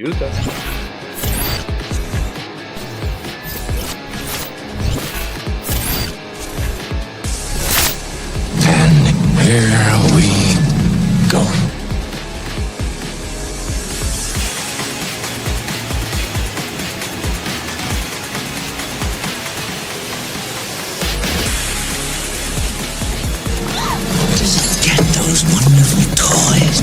Do the test. And here we go. Just get those wonderful toys.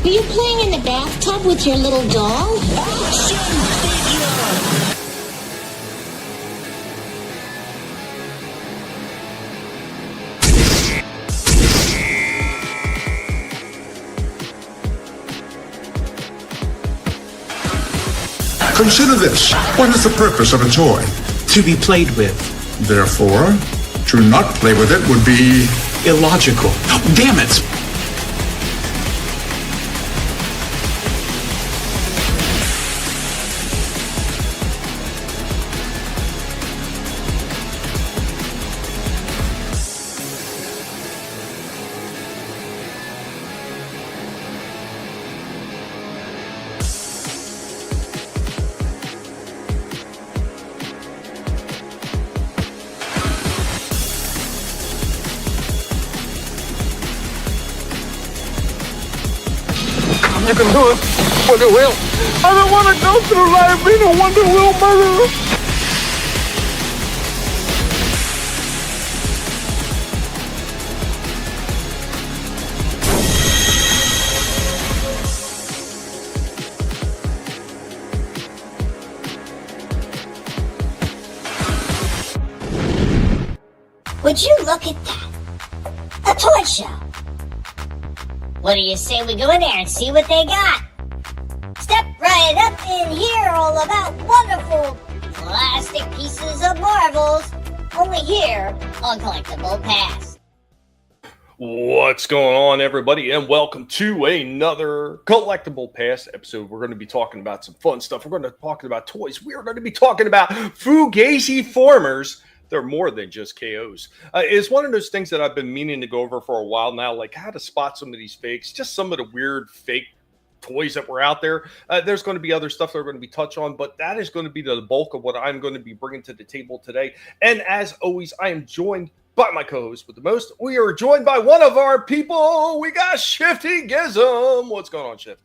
Are you playing in the bathtub with your little doll? Consider this. What is the purpose of a toy? To be played with. Therefore, to not play with it would be Illogical. Damn it! You can do it, Wonder Wheel. I don't want to go through life being a Wonder Wheel murderer. Would you look at that? A toy show. What do you say we go in there and see what they got? Step right up in here, all about wonderful plastic pieces of marvels. Only here on Collectable Past. What's going on, everybody, and welcome to another Collectible Past episode. We're going to be talking about some fun stuff. We're going to be talking about toys. We are going to be talking about FUGAZIFORMERS. They're more than just K.O.s. It's one of those things that I've been meaning to go over for a while now, like how to spot some of these fakes, just some of the weird fake toys that were out there. There's going to be other stuff that we're going to be touched on, but that is going to be the bulk of what I'm going to be bringing to the table today. And as always, I am joined by my co-host with the most. We are joined by one of our people. We got Shifty Gizm. What's going on, Shifty?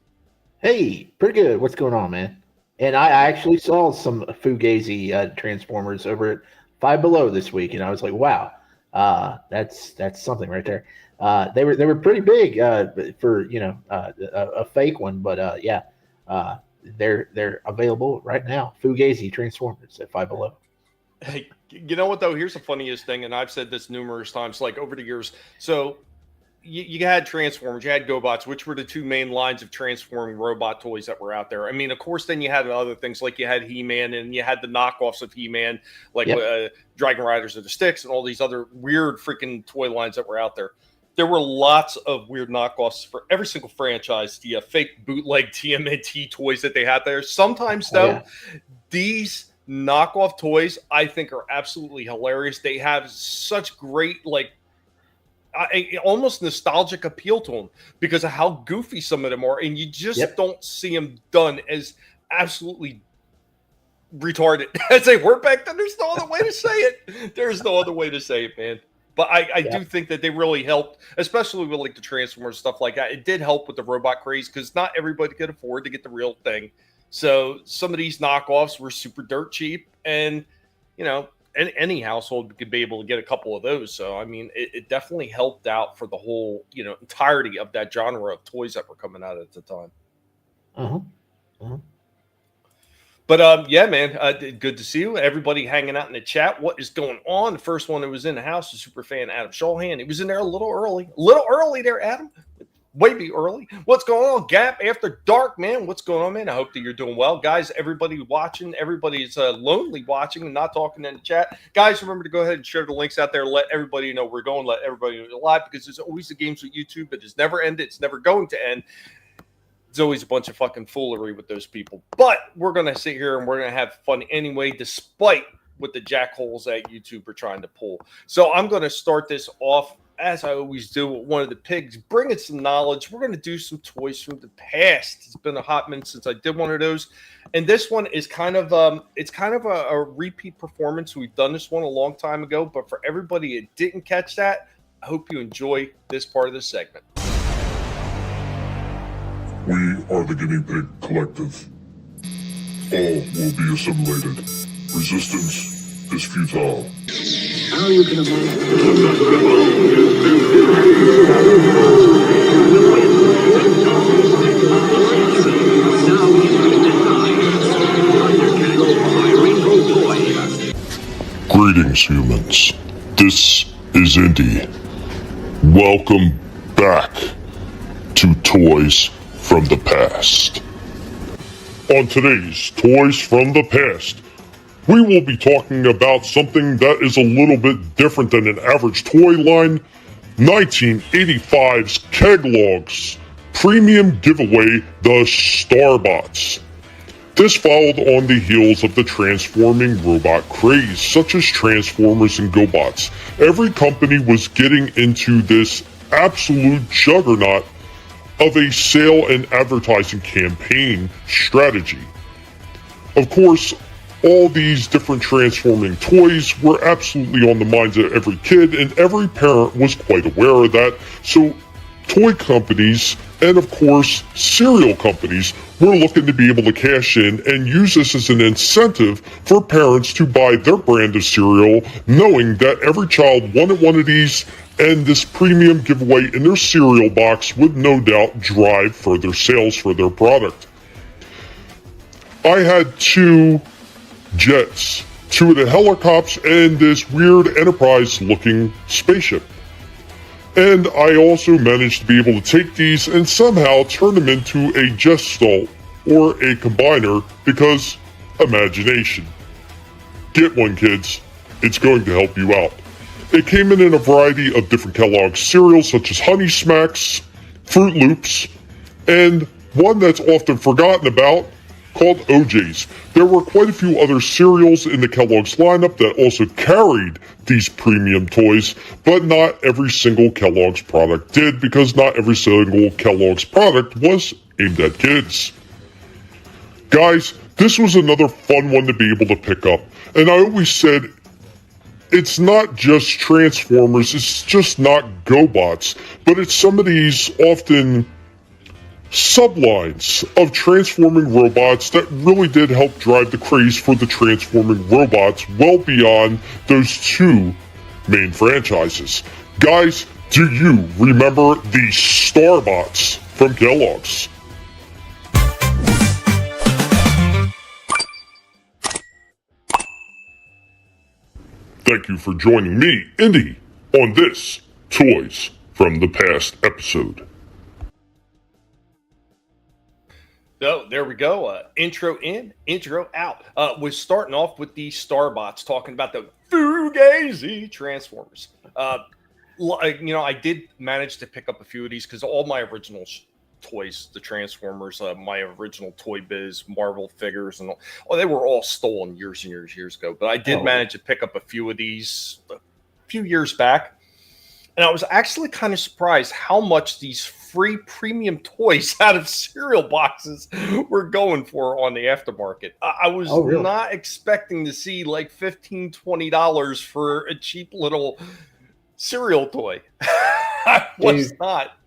Hey, pretty good. What's going on, man? And I actually saw some Fugazi Transformers over at Five Below this week, and I was like, "Wow, that's something right there." They were pretty big for a fake one, but yeah, they're available right now. Fugazi Transformers at Five Below. Hey, you know what though? Here's the funniest thing, and I've said this numerous times, like over the years. So you had Transformers, you had GoBots, which were the two main lines of transforming robot toys that were out there. I mean, of course, then you had other things like you had He-Man and you had the knockoffs of He-Man, like Dragon Riders of the Sticks and all these other weird freaking toy lines that were out there. There were lots of weird knockoffs for every single franchise, the fake bootleg TMNT toys that they had there. Sometimes, though, these knockoff toys, I think, are absolutely hilarious. They have such great, almost nostalgic appeal to them because of how goofy some of them are, and you just don't see them done as absolutely retarded as they were back then. There's no other way to say it. There's no other way to say it, man. But I do think that they really helped, especially with like the Transformers stuff like that. It did help with the robot craze because not everybody could afford to get the real thing. So some of these knockoffs were super dirt cheap, and any household could be able to get a couple of those. So, I mean, it definitely helped out for the whole, entirety of that genre of toys that were coming out at the time. But, yeah, man, good to see you. Everybody hanging out in the chat. What is going on? The first one that was in the house was super fan Adam Shawhan. He was in there a little early there, Adam. Way early. What's going on, Gap After Dark, man? What's going on, man? I hope that you're doing well. Guys, everybody watching, everybody's lonely watching and not talking in the chat. Guys, remember to go ahead and share the links out there. Let everybody know we're going. Let everybody know live because there's always the games with YouTube. It has never ended. It's never going to end. It's always a bunch of fucking foolery with those people. But we're going to sit here and we're going to have fun anyway, despite with the jackholes that YouTube are trying to pull. So I'm going to start this off, as I always do, with one of the pigs, bringing some knowledge. We're going to do some toys from the past. It's been a hot minute since I did one of those. And this one is kind of a repeat performance. We've done this one a long time ago, but for everybody that didn't catch that, I hope you enjoy this part of the segment. We are the Guinea Pig Collective. All will be assimilated. Resistance is futile. How you can Greetings, humans. This is Indy. Welcome back to Toys from the Past. On today's Toys from the Past, we will be talking about something that is a little bit different than an average toy line. 1985's K.O.s premium giveaway, the Starbots. This followed on the heels of the transforming robot craze, such as Transformers and GoBots. Every company was getting into this absolute juggernaut of a sale and advertising campaign strategy. Of course, all these different transforming toys were absolutely on the minds of every kid, and every parent was quite aware of that. So toy companies and of course cereal companies were looking to be able to cash in and use this as an incentive for parents to buy their brand of cereal, knowing that every child wanted one of these, and this premium giveaway in their cereal box would no doubt drive further sales for their product. I had two jets, two of the helicopters, and this weird Enterprise looking spaceship. And I also managed to be able to take these and somehow turn them into a Gestalt or a combiner, because imagination. Get one, kids. It's going to help you out. It came in a variety of different Kellogg's cereals, such as Honey Smacks, Fruit Loops, and one that's often forgotten about, called OJ's. There were quite a few other cereals in the Kellogg's lineup that also carried these premium toys, but not every single Kellogg's product did, because not every single Kellogg's product was aimed at kids. Guys, this was another fun one to be able to pick up, and I always said, it's not just Transformers, it's just not GoBots, but it's some of these often sublines of transforming robots that really did help drive the craze for the transforming robots well beyond those two main franchises. Guys, do you remember the Starbots from Kellogg's? Thank you for joining me, Indy, on this Toys from the Past episode. So there we go. Intro in, intro out. We're starting off with the Starbots, talking about the Fugazi Transformers. I did manage to pick up a few of these because all my original toys, the Transformers, my original Toy Biz, Marvel figures, and they were all stolen years and years ago. But I did manage to pick up a few of these a few years back. And I was actually kind of surprised how much these free premium toys out of cereal boxes were going for on the aftermarket. I was not expecting to see like $15, $20 for a cheap little cereal toy. I was not.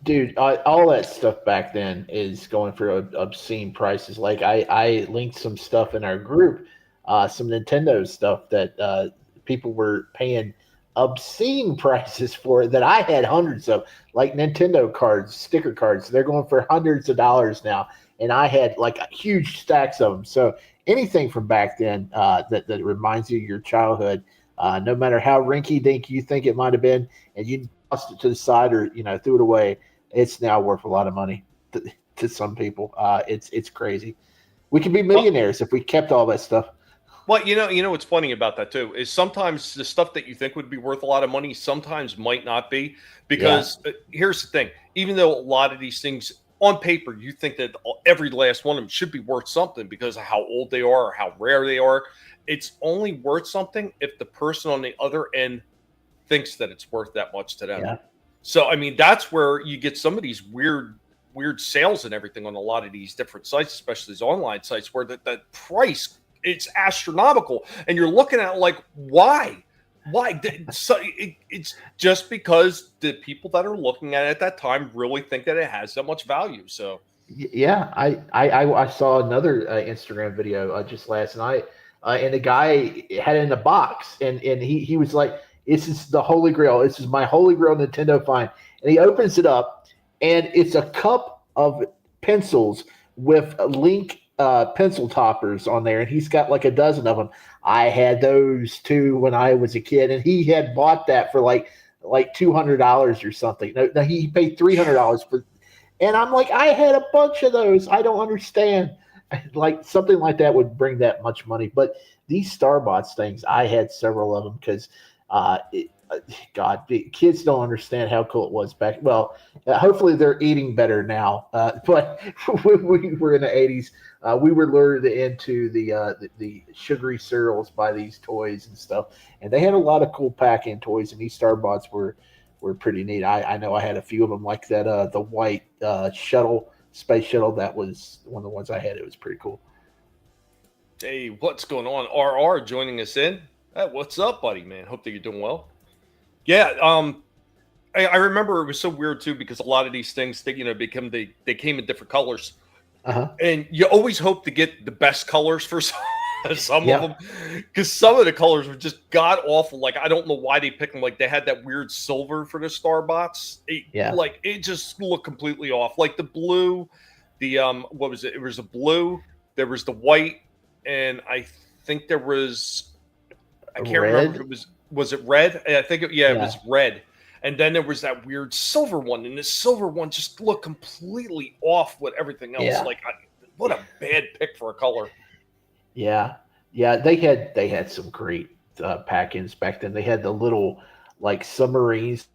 Dude, all that stuff back then is going for obscene prices. Like I linked some stuff in our group, some Nintendo stuff that people were paying obscene prices for, that I had hundreds of, like Nintendo cards, sticker cards. They're going for hundreds of dollars now, and I had like huge stacks of them. So anything from back then that reminds you of your childhood, no matter how rinky-dink you think it might have been, and you tossed it to the side or threw it away, it's now worth a lot of money to some people. It's crazy. We could be millionaires if we kept all that stuff. Well, you know what's funny about that too is sometimes the stuff that you think would be worth a lot of money sometimes might not be, because here's the thing: even though a lot of these things on paper, you think that every last one of them should be worth something because of how old they are or how rare they are. It's only worth something if the person on the other end thinks that it's worth that much to them. Yeah. So, I mean, that's where you get some of these weird sales and everything on a lot of these different sites, especially these online sites, where the price, it's astronomical. And you're looking at it like, why? Why? So it's just because the people that are looking at it at that time really think that it has that much value. So, yeah, I saw another Instagram video just last night, and the guy had it in a box, and he was like, "This is the holy grail. This is my holy grail Nintendo find." And he opens it up, and it's a cup of pencils with Link pencil toppers on there, and he's got like a dozen of them. I had those too when I was a kid, and he had bought that for like $200 or something. No, he paid $300 for. And I'm like, I had a bunch of those. I don't understand. Like something like that would bring that much money. But these Starbots things, I had several of them because, God, kids don't understand how cool it was back. Well, hopefully they're eating better now. But when we were in the 80s, we were lured into the sugary cereals by these toys and stuff. And they had a lot of cool pack-in toys, and these Starbots were pretty neat. I know I had a few of them, like that the white space shuttle. That was one of the ones I had. It was pretty cool. Hey, what's going on? RR joining us in. Hey, what's up, buddy, man? Hope that you're doing well. Yeah, I remember it was so weird too because a lot of these things they came in different colors, and you always hope to get the best colors for some of them because some of the colors were just god awful. Like I don't know why they picked them. Like they had that weird silver for the Starbots. Like it just looked completely off. Like the blue, the what was it? It was the blue. There was the white, and I think there was. I can't remember if it was. Was it red? I think it was red. And then there was that weird silver one, and the silver one just looked completely off with everything else. Yeah. Like, what a bad pick for a color. Yeah, they had some great pack-ins back then. They had the little like submarines.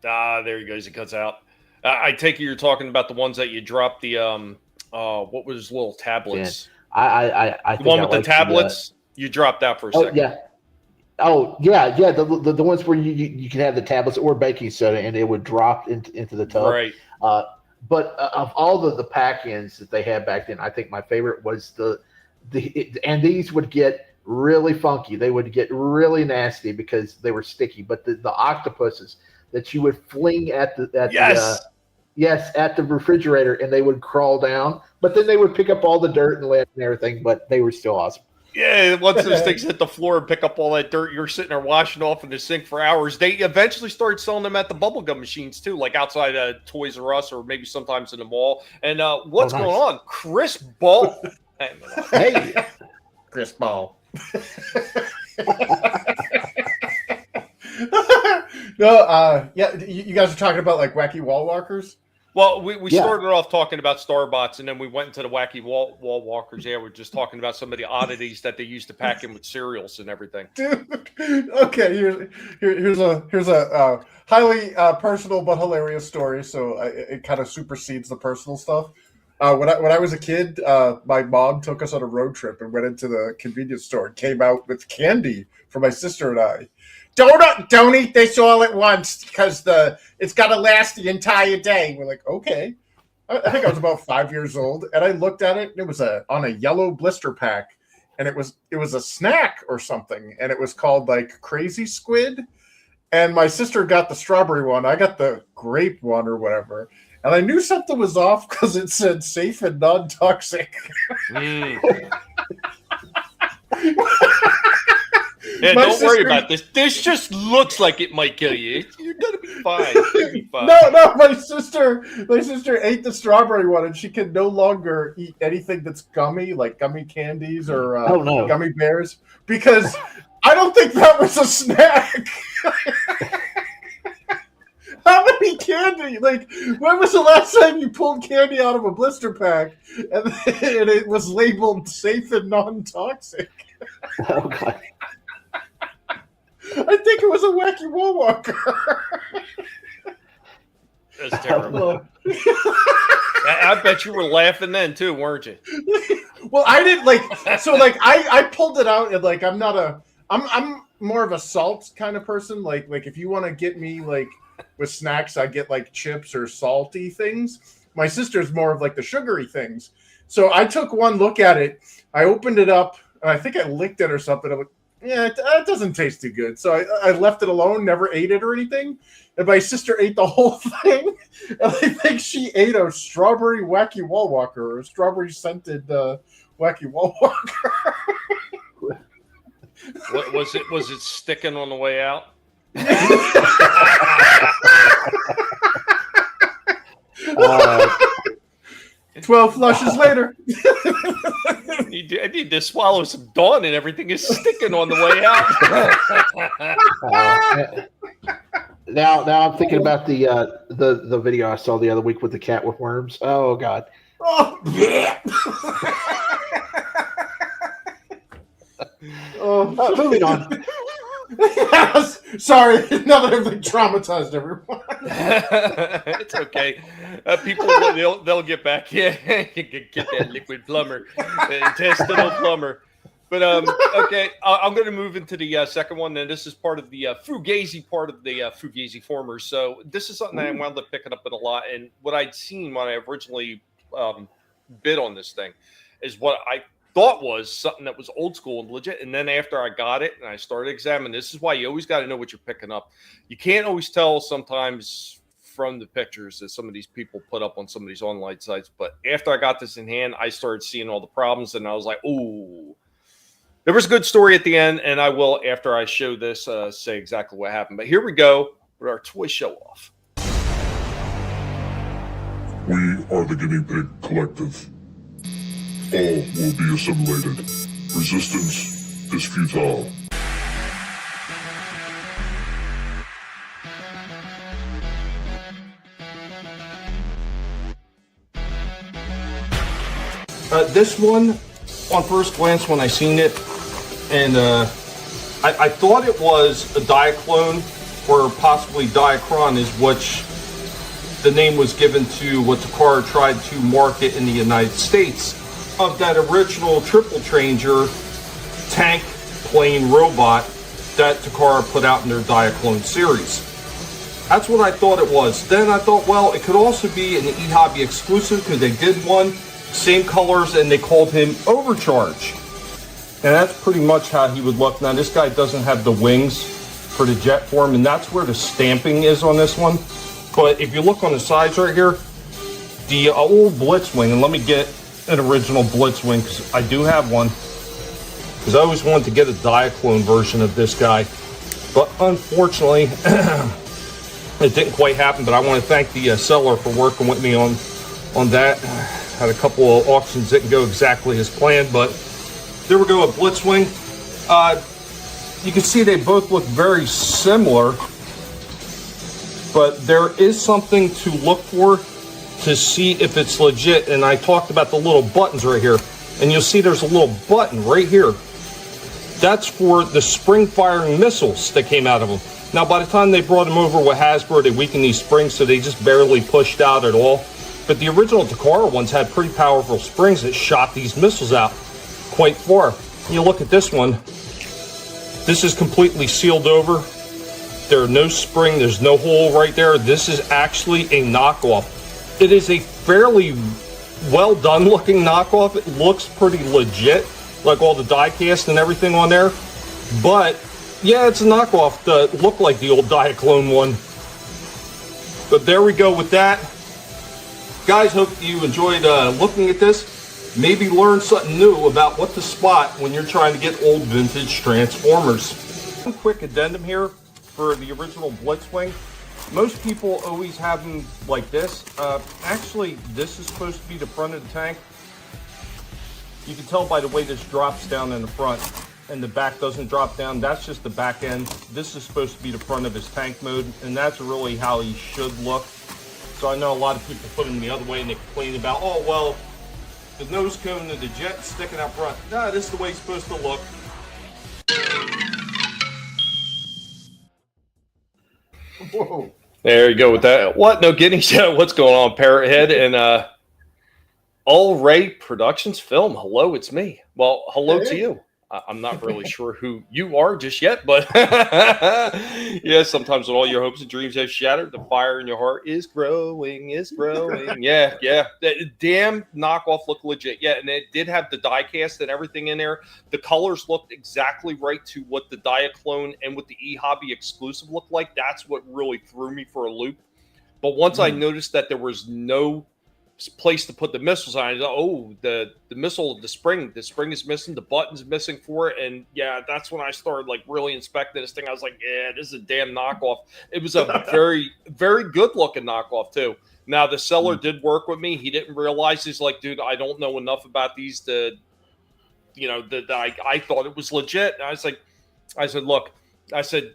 There he goes. He cuts out. I take it you're talking about the ones that you dropped the what was little tablets? I the one with the tablets. You dropped that for a second. Yeah. Oh yeah. The ones where you can have the tablets or baking soda and it would drop into the tub. Right. But of all the pack-ins that they had back then, I think my favorite was and these would get really funky. They would get really nasty because they were sticky. But the octopuses that you would fling at the refrigerator and they would crawl down, but then they would pick up all the dirt and lead and everything. But they were still awesome. Yeah, once those things hit the floor and pick up all that dirt, you're sitting there washing off in the sink for hours. They eventually started selling them at the bubblegum machines too, like outside Toys R Us or maybe sometimes in the mall. And what's going on? Chris Ball. Hey, Chris Ball. No, you guys are talking about like wacky wall walkers. Well, we started off talking about Starbots, and then we went into the wacky wall walkers. Yeah, we're just talking about some of the oddities that they used to pack in with cereals and everything. Dude, okay, here's a highly personal but hilarious story. So it kind of supersedes the personal stuff. When I was a kid, my mom took us on a road trip and went into the convenience store and came out with candy for my sister and I. Don't eat this all at once because it's got to last the entire day. We're like, okay. I think I was about 5 years old, and I looked at it, and it was on a yellow blister pack, and it was a snack or something, and it was called like Crazy Squid. And my sister got the strawberry one, I got the grape one or whatever, and I knew something was off because it said safe and non-toxic. Yeah, don't worry about this. This just looks like it might kill you. You're gonna be fine. You'll be fine. No, my sister ate the strawberry one, and she can no longer eat anything that's gummy, like gummy candies or gummy bears, because I don't think that was a snack. How many candy? Like, when was the last time you pulled candy out of a blister pack and it was labeled safe and non-toxic? Oh God. I think it was a wacky wall walker. That's terrible. I bet you were laughing then too, weren't you? Well, I didn't I pulled it out and like I'm more of a salt kind of person. Like if you want to get me like with snacks, I get like chips or salty things. My sister's more of like the sugary things. So I took one look at it. I opened it up and I think I licked it or something. I'm like, yeah, it doesn't taste too good. So I left it alone, never ate it or anything. And my sister ate the whole thing. And I think she ate a strawberry wacky wall walker or a strawberry scented wacky wall walker. What was it? Was it sticking on the way out? 12 flushes later. I need to swallow some Dawn and everything is sticking on the way out. Now I'm thinking about the video I saw the other week with the cat with worms. Oh God. Oh, yeah. Moving on. Yes. Sorry, now that I've like, traumatized everyone. It's okay. People, they'll get back. Yeah, you can get that liquid plumber, intestinal plumber. But okay, I'm going to move into the second one, and this is part of the Fugazi part of the FUGAZIFORMERS. So this is something that I wound up picking up at a lot, and what I'd seen when I originally bid on this thing is what I thought was something that was old school and legit. And then after I got it and I started examining, this is why you always got to know what you're picking up. You can't always tell sometimes from the pictures that some of these people put up on some of these online sites. But after I got this in hand, I started seeing all the problems, and I was like, ooh. There was a good story at the end, and I will, after I show this, say exactly what happened. But here we go with our toy show-off. We are the Guinea Pig Collective. All will be assimilated. Resistance is futile. This one, on first glance when I seen it, and I thought it was a Diaclone or possibly Diacron, is which the name was given to what Takara tried to market in the United States of that original Triple Changer tank plane robot that Takara put out in their Diaclone series. That's what I thought it was. Then I thought, well, it could also be an eHobby exclusive because they did one, same colors, and they called him Overcharge. And that's pretty much how he would look. Now, this guy doesn't have the wings for the jet form, and that's where the stamping is on this one. But if you look on the sides right here, the old Blitzwing, and let me get an original Blitzwing because I do have one, because I always wanted to get a Diaclone version of this guy. But unfortunately, it didn't quite happen. But I want to thank the seller for working with me on that. Had a couple of auctions that didn't go exactly as planned, but there we go, a Blitzwing. You can see they both look very similar, but there is something to look for to see if it's legit. And I talked about the little buttons right here, and you'll see there's a little button right here. That's for the spring firing missiles that came out of them. Now, by the time they brought them over with Hasbro, they weakened these springs, so they just barely pushed out at all. But the original Takara ones had pretty powerful springs that shot these missiles out quite far. You look at this one. This is completely sealed over. There's no spring. There's no hole right there. This is actually a knockoff. It is a fairly well done looking knockoff. It looks pretty legit, like all the die cast and everything on there. But yeah, it's a knockoff to look like the old Diaclone one. But there we go with that. Guys, hope you enjoyed looking at this. Maybe learn something new about what to spot when you're trying to get old vintage Transformers. One quick addendum here for the original Blitzwing. Most people always have them like this. Actually, this is supposed to be the front of the tank. You can tell by the way this drops down in the front and the back doesn't drop down. That's just the back end. This is supposed to be the front of his tank mode, and that's really how he should look. So I know a lot of people put him the other way and they complain about, oh, well, the nose cone of the jet sticking out front. Nah, this is the way he's supposed to look. Whoa. There you go with that. What? No Guinea? What's going on, Parrothead? And All Ray Productions Film. Hello, it's me. Well, hello to you. I'm not really sure who you are just yet, but yeah, sometimes when all your hopes and dreams have shattered, the fire in your heart is growing, Yeah. That damn knockoff looked legit. Yeah, and it did have the die cast and everything in there. The colors looked exactly right to what the Diaclone and what the eHobby exclusive looked like. That's what really threw me for a loop. But once I noticed that there was no place to put the missiles on, the missile, the spring is missing, the button's missing for it, and yeah, that's when I started like really inspecting this thing. I was like, yeah, this is a damn knockoff. It was a very, very good looking knockoff too. Now the seller did work with me. He didn't realize, he's like, dude, I don't know enough about these to, I thought it was legit. And I said, look,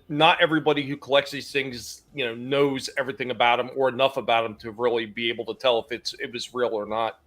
not everybody who collects these things, knows everything about them or enough about them to really be able to tell if it was real or not.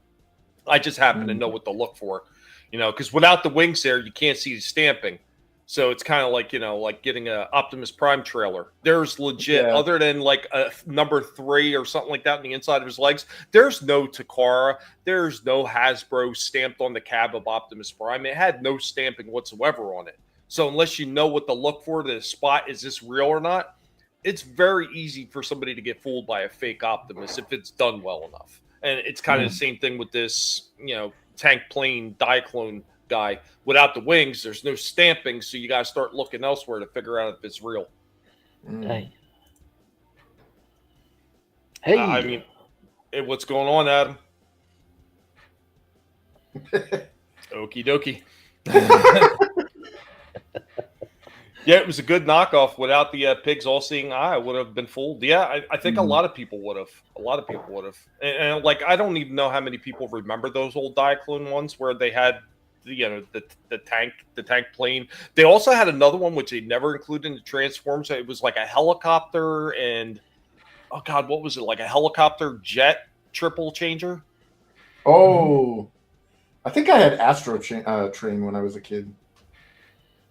I just happen to know what to look for, because without the wings there, you can't see the stamping. So it's kind of like, like getting a Optimus Prime trailer. There's legit, other than like a number 3 or something like that on the inside of his legs, there's no Takara, there's no Hasbro stamped on the cab of Optimus Prime. It had no stamping whatsoever on it. So unless you know what to look for, the spot, is this real or not, it's very easy for somebody to get fooled by a fake Optimus if it's done well enough. And it's kind of the same thing with this, tank plane Diaclone guy. Without the wings, there's no stamping, so you got to start looking elsewhere to figure out if it's real. Hey. What's going on, Adam? Okie dokie. Yeah, it was a good knockoff. Without the pig's all-seeing eye, I would have been fooled. Yeah, I think a lot of people would have. And like, I don't even know how many people remember those old Diaclone ones where they had, the tank plane. They also had another one which they never included in the Transformers. It was like a helicopter and, oh God, what was it? Like a helicopter jet triple changer? Oh, I think I had Astro Train when I was a kid.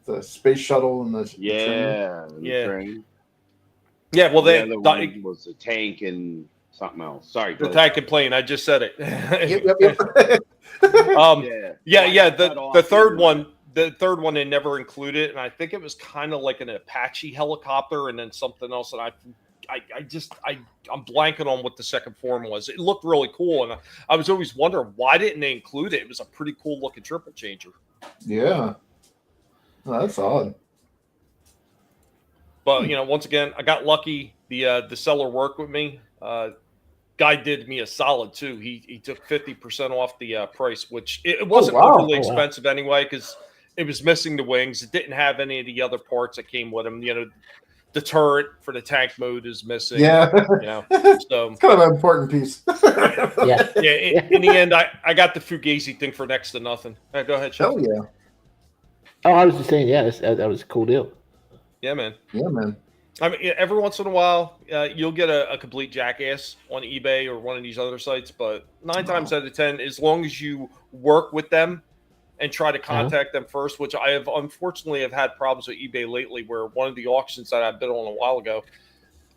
The space shuttle and the train. Yeah, well, the other one was the tank and something else. Sorry, the tank and plane. I just said it. Yep. The third one they never included, and I think it was kind of like an Apache helicopter and then something else. And I'm blanking on what the second form was. It looked really cool, and I was always wondering why didn't they include it. It was a pretty cool looking triple changer. Yeah. Oh, that's odd. But once again, I got lucky. The seller worked with me. Guy did me a solid too. He took 50% off the price, which it wasn't overly expensive anyway, because it was missing the wings. It didn't have any of the other parts that came with them. The turret for the tank mode is missing. Yeah. So it's kind of an important piece. In the end, I got the Fugazi thing for next to nothing. Right, go ahead, Shifty. Hell yeah. Oh, I was just saying, that was a cool deal. Yeah, man. I mean, every once in a while, you'll get a complete jackass on eBay or one of these other sites, but 9 times out of 10, as long as you work with them and try to contact them first, which I have unfortunately have had problems with eBay lately, where one of the auctions that I've been on a while ago,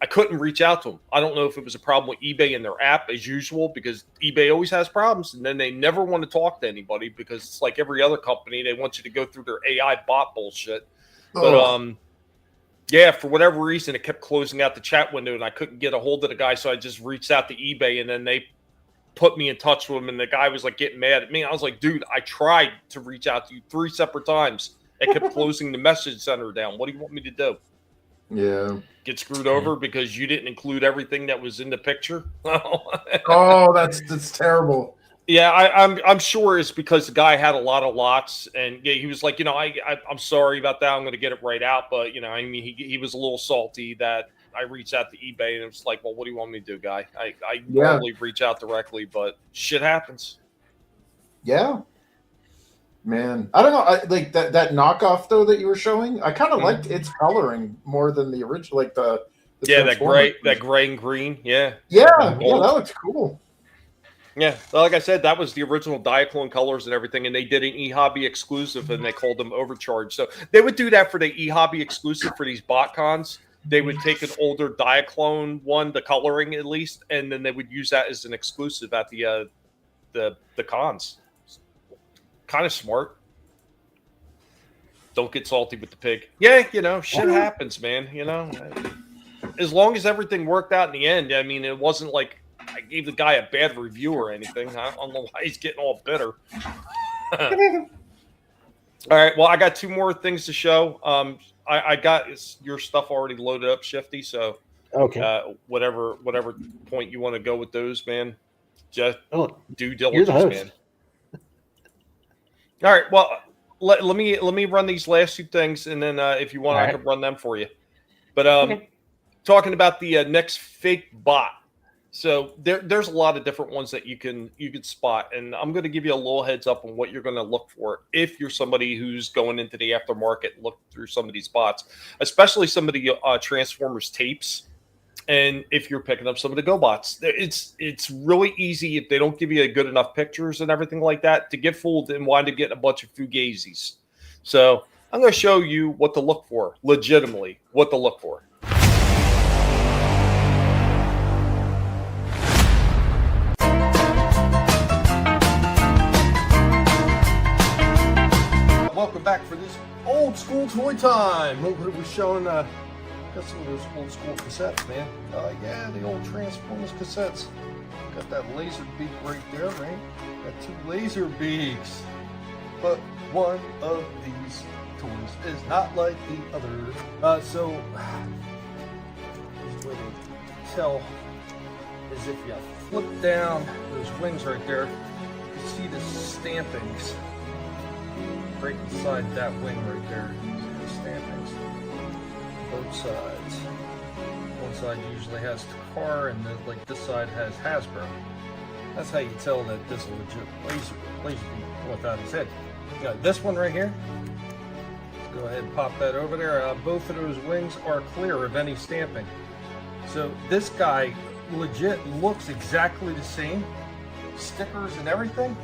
I couldn't reach out to them. I don't know if it was a problem with eBay and their app as usual, because eBay always has problems, and then they never want to talk to anybody because it's like every other company. They want you to go through their AI bot bullshit. But for whatever reason, it kept closing out the chat window, and I couldn't get a hold of the guy, so I just reached out to eBay, and then they put me in touch with him, and the guy was like getting mad at me. I was like, dude, I tried to reach out to you 3 separate times. It kept closing the message center down. What do you want me to do? Yeah. Get screwed over because you didn't include everything that was in the picture? Oh, that's terrible. Yeah, I'm sure it's because the guy had a lot of lots, and he was like, I'm sorry about that. I'm going to get it right out, but he was a little salty that I reached out to eBay, and it was like, well, what do you want me to do, guy? I normally reach out directly, but shit happens. Yeah. Man, I don't know. I like that knockoff though that you were showing. I kind of liked its coloring more than the original, like the that gray and green. Yeah, that looks cool. Yeah, like I said, that was the original Diaclone colors and everything, and they did an eHobby exclusive, and they called them overcharged. So they would do that for the eHobby exclusive for these bot cons. they would take an older Diaclone one, the coloring at least, and then they would use that as an exclusive at the cons. Kind of smart. Don't get salty with the pig. Yeah, shit happens, man. As long as everything worked out in the end. I mean, it wasn't like I gave the guy a bad review or anything. I don't know why he's getting all bitter. All right, well, I got 2 more things to show. I got your stuff already loaded up, Shifty. So, okay, whatever point you want to go with those, man. Just due you're the diligence, host. man. All right, well, let me run these last 2 things, and then if you want, I can run them for you. But talking about the next fake bot. So there's a lot of different ones that you can spot, and I'm going to give you a little heads up on what you're going to look for if you're somebody who's going into the aftermarket and look through some of these bots, especially some of the Transformers tapes, and if you're picking up some of the GoBots. It's really easy if they don't give you good enough pictures and everything like that to get fooled and wind up getting a bunch of Fugazis. So I'm going to show you what to look for, legitimately what to look for. Welcome back for this old school toy time. What are we showing? Got some of those old school cassettes, man. Yeah, the old Transformers cassettes. Got that laser beak right there, right? Got 2 laser beaks. But one of these toys is not like the other. So, the way to tell is if you flip down those wings right there, you see the stampings. Right inside that wing right there. See the stampings. Both sides. One side usually has Takar, and then like this side has Hasbro. That's how you tell that this is a legit laser beam without his head. You got this one right here. Let's go ahead and pop that over there. Both of those wings are clear of any stamping. So this guy legit looks exactly the same. Stickers and everything.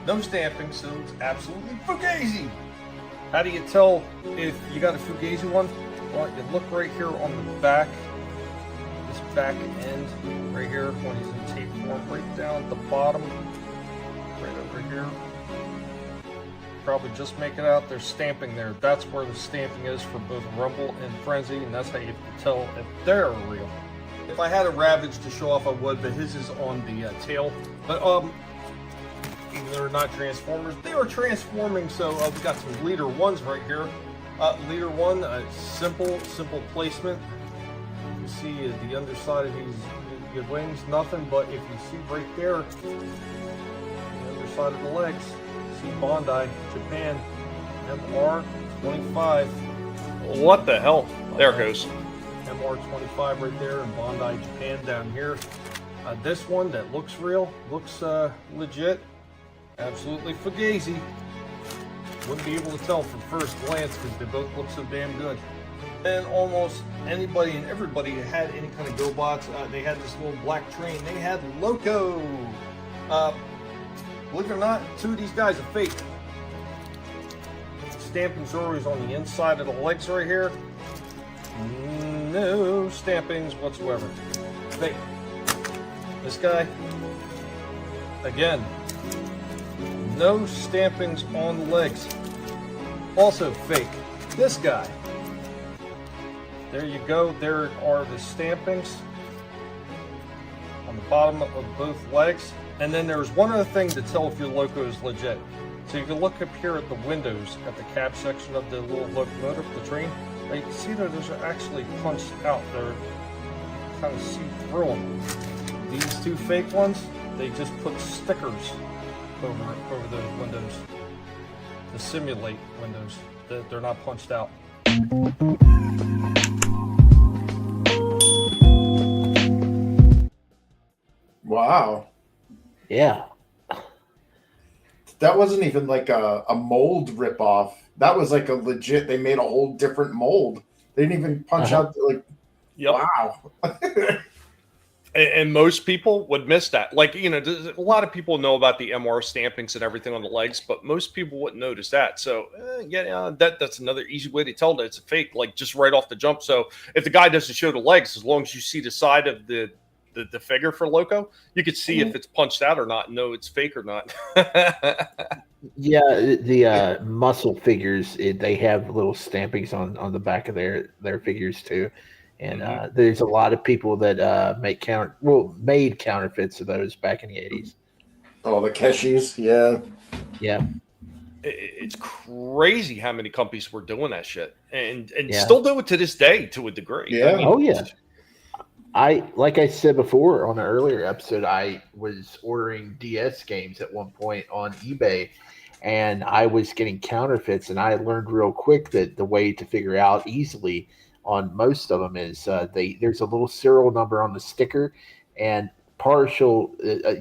No stamping, so it's absolutely Fugazi. How do you tell if you got a Fugazi one? Well, you look right here on the back, this back end right here when he's in tape form, right down at the bottom, right over here. Probably just make it out. There's stamping there. That's where the stamping is for both Rumble and Frenzy, and that's how you can tell if they're real. If I had a Ravage to show off, I would, but his is on the tail. But even though they're not Transformers, they are transforming. So we've got some Leader 1s right here. Leader 1, simple placement. You see the underside of these wings, nothing, but if you see right there, the underside of the legs, you see Bondi, Japan, MR25. What the hell? There it goes. MR25 right there, and Bondi, Japan down here. This one that looks real, looks legit. Absolutely Fugazi. Wouldn't be able to tell from first glance because they both look so damn good. And almost anybody and everybody that had any kind of GoBots, they had this little black train. They had Loco. Believe it or not, 2 of these guys are fake. Stampings are always on the inside of the legs right here. No stampings whatsoever. Fake. This guy, again, no stampings on the legs. Also fake. This guy. There you go. There are the stampings on the bottom of both legs. And then there's one other thing to tell if your Loco is legit. So you can look up here at the windows at the cab section of the little locomotive, the train. Now you can see that those are actually punched out. They're kind of see through them. These 2 fake ones, they just put stickers over those windows to simulate windows. They're not punched out. Wow. Yeah. That wasn't even like a mold ripoff. That was like a legit, they made a whole different mold. They didn't even punch out, like, yep. Wow. And most people would miss that. Like, you know, a lot of people know about the MR stampings and everything on the legs, but most people wouldn't notice that. So, that's another easy way to tell that it's a fake, like just right off the jump. So, if the guy doesn't show the legs, as long as you see the side of the figure for Loco, you could see if it's punched out or not, and know it's fake or not. Yeah, the muscle figures, they have little stampings on the back of their figures too. And there's a lot of people that made counterfeits of those back in the 80s. Oh, the Keshis, yeah. Yeah. It's crazy how many companies were doing that shit, and Yeah. still do it to this day to a degree. Yeah. Oh yeah. Like I said before on an earlier episode, I was ordering DS games at one point on eBay, and I was getting counterfeits, and I learned real quick that the way to figure out easily on most of them is there's a little serial number on the sticker, and partial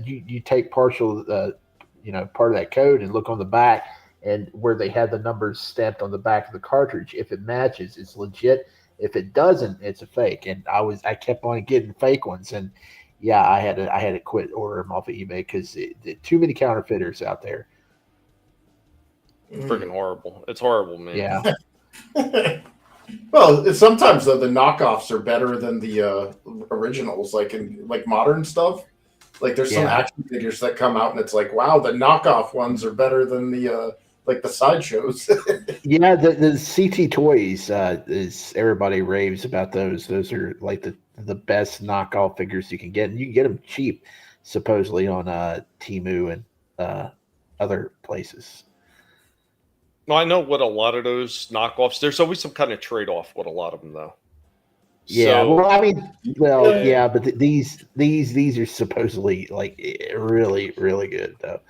you take partial part of that code and look on the back, and where they had the numbers stamped on the back of the cartridge. If it matches, it's legit. If it doesn't, it's a fake. And I kept on getting fake ones, and yeah, I had to quit ordering them off of eBay because too many counterfeiters out there. It's freaking horrible. It's horrible, man. Yeah. Well, sometimes the knockoffs are better than the originals, like in modern stuff. Like there's some action figures that come out and it's like, wow, the knockoff ones are better than the sideshows. Yeah, the CT toys is everybody raves about those. Those are like the best knockoff figures you can get, and you can get them cheap, supposedly on Temu and other places. No, I know what a lot of those knockoffs. There's always some kind of trade-off with a lot of them, though. Yeah, So, well, I mean, yeah, but these are supposedly like really, really good though.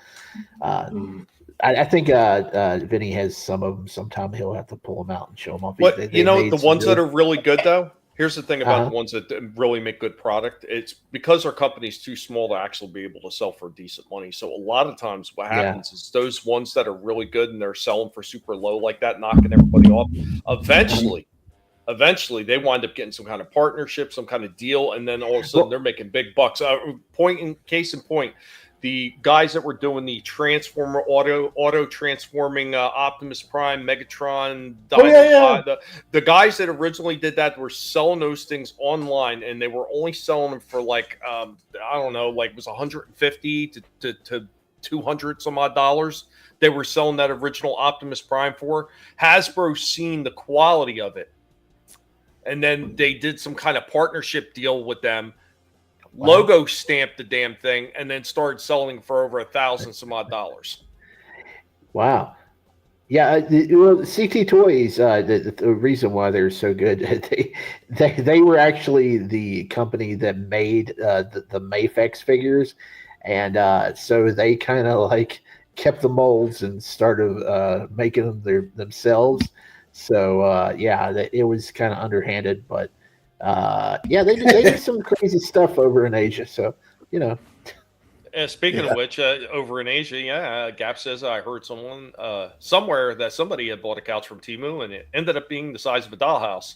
I think Vinnie has some of them. Sometime he'll have to pull them out and show them off. But They the ones that are really good, though. Here's the thing about Uh-huh. the ones that really make good product. It's because our company's too small to actually be able to sell for decent money. So a lot of times what happens is those ones that are really good and they're selling for super low like that, knocking everybody off, eventually they wind up getting some kind of partnership, some kind of deal, and then all of a sudden they're making big bucks. Case in point, the guys that were doing the Transformer auto transforming Optimus Prime, Megatron, the guys that originally did that were selling those things online, and they were only selling them for like I don't know, like it was 150 to 200 some odd dollars. They were selling that original Optimus Prime for. Hasbro seen the quality of it, and then they did some kind of partnership deal with them. Logo stamped the damn thing and then started selling for over $1,000 some odd dollars. Wow. Yeah, CT Toys. The reason why they're so good, they were actually the company that made the Mafex figures, and so they kind of like kept the molds and started making them themselves. So it was kind of underhanded, but. They did some crazy stuff over in Asia. So, Speaking of which, over in Asia, Gap says I heard someone somewhere that somebody had bought a couch from Temu and it ended up being the size of a dollhouse.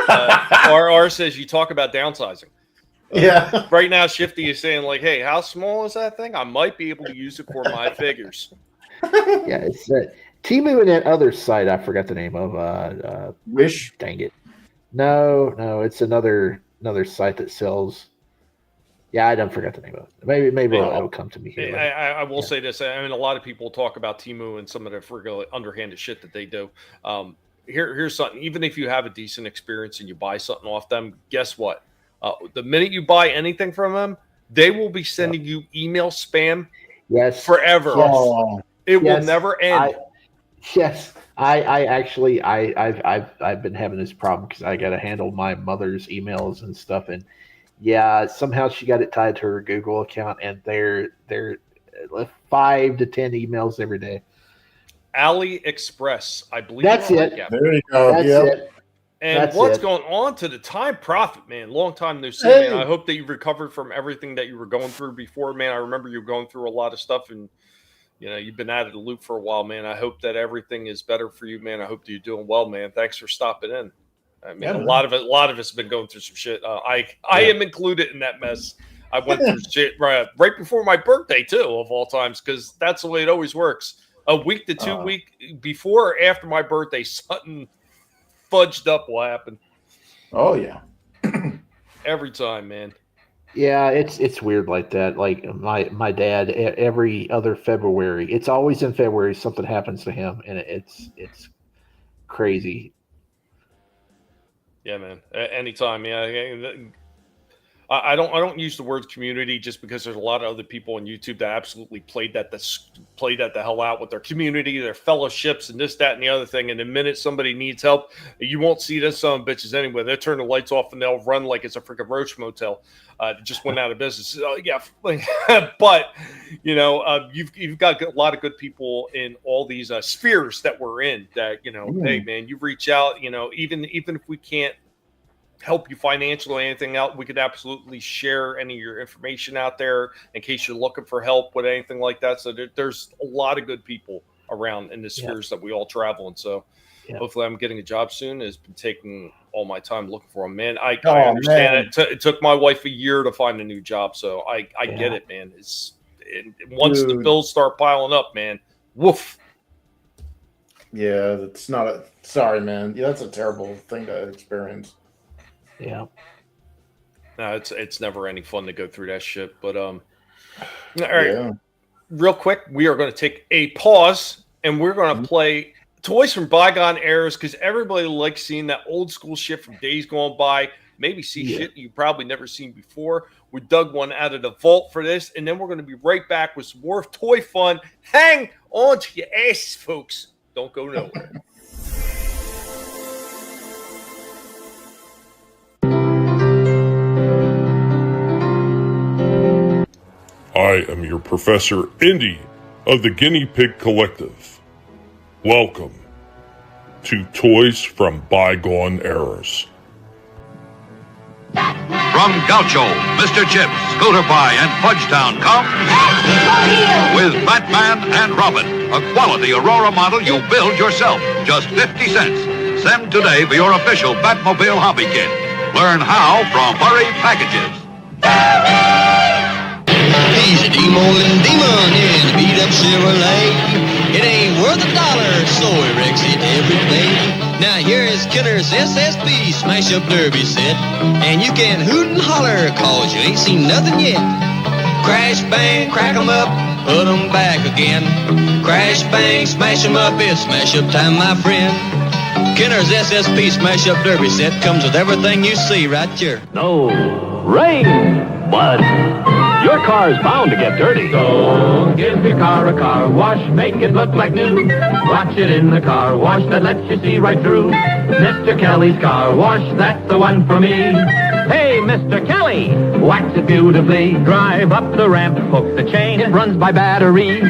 R says you talk about downsizing. Right now, Shifty is saying like, "Hey, how small is that thing? I might be able to use it for my figures." Yeah, it's Temu and that other site I forgot the name of. Wish. Dang it. No, it's another site that sells. Yeah, I don't forget the name of it. Maybe it'll come to me here. I will say this. I mean, a lot of people talk about Temu and some of the friggin' underhanded shit that they do. Here's something. Even if you have a decent experience and you buy something off them, guess what? The minute you buy anything from them, they will be sending you email spam. Yes. Forever. Yes. It will never end. I've been having this problem because I got to handle my mother's emails and stuff, and somehow she got it tied to her Google account, and they're 5 to 10 emails every day. AliExpress, I believe. That's it. There you go. That's it. And what's going on to the Time Prophet, man? Long time no see, man. I hope that you recovered from everything that you were going through before, man. I remember you were going through a lot of stuff, and you've been out of the loop for a while, man. I hope that everything is better for you, man. I hope that you're doing well, man. Thanks for stopping in. I mean, a lot of us have been going through some shit. I am included in that mess. I went through shit right before my birthday too, of all times, because that's the way it always works. A week to 2 weeks before or after my birthday, something fudged up will happen. Oh yeah, every time, man. Yeah, it's weird like that. Like my dad, every other February, it's always in February something happens to him, and it's crazy. Yeah, man. Anytime, yeah. I don't use the word community just because there's a lot of other people on YouTube that absolutely played that the hell out with their community, their fellowships, and this, that, and the other thing. And the minute somebody needs help, you won't see this son of bitches anyway. They'll turn the lights off and they'll run like it's a freaking roach motel. Just went out of business. Yeah, but you've got a lot of good people in all these spheres that we're in. That hey man, you reach out. Even if we can't help you financially or anything out, we could absolutely share any of your information out there in case you're looking for help with anything like that. So there's a lot of good people around in the spheres that we all travel in. So hopefully I'm getting a job soon. It's been taking all my time looking for them, man. I understand it. It took my wife a year to find a new job. So I get it, man. Once the bills start piling up, man, woof. Yeah, that's not sorry, man. Yeah, that's a terrible thing to experience. Yeah. No, it's never any fun to go through that shit. But all right, real quick, we are going to take a pause and we're going to play toys from bygone eras because everybody likes seeing that old school shit from days gone by. Maybe see shit you probably never seen before. We dug one out of the vault for this, and then we're going to be right back with some more toy fun. Hang on to your asses, folks. Don't go nowhere. I am your Professor Indy of the Guinea Pig Collective. Welcome to Toys from Bygone Eras. From Gaucho, Mr. Chips, Scooter Pie, and Fudgetown comes with Batman and Robin, a quality Aurora model you build yourself, just 50 cents. Send today for your official Batmobile hobby kit. Learn how from Hurry Packages. He's a demon in a beat-up Chevrolet. It ain't worth $1, so he wrecks it every day. Now here is Killer's SSP smash-up derby set, and you can hoot and holler, cause you ain't seen nothing yet. Crash, bang, crack 'em up, put 'em back again. Crash, bang, smash 'em up, it's smash-up time, my friend. Killer's SSP smash-up derby set comes with everything you see right here. No rain, but your car's bound to get dirty. So give your car a car wash, make it look like new. Watch it in the car wash that lets you see right through. Mr. Kelly's car wash, that's the one for me. Hey, Mr. Kelly, wax it beautifully. Drive up the ramp, hook the chain, it runs by battery.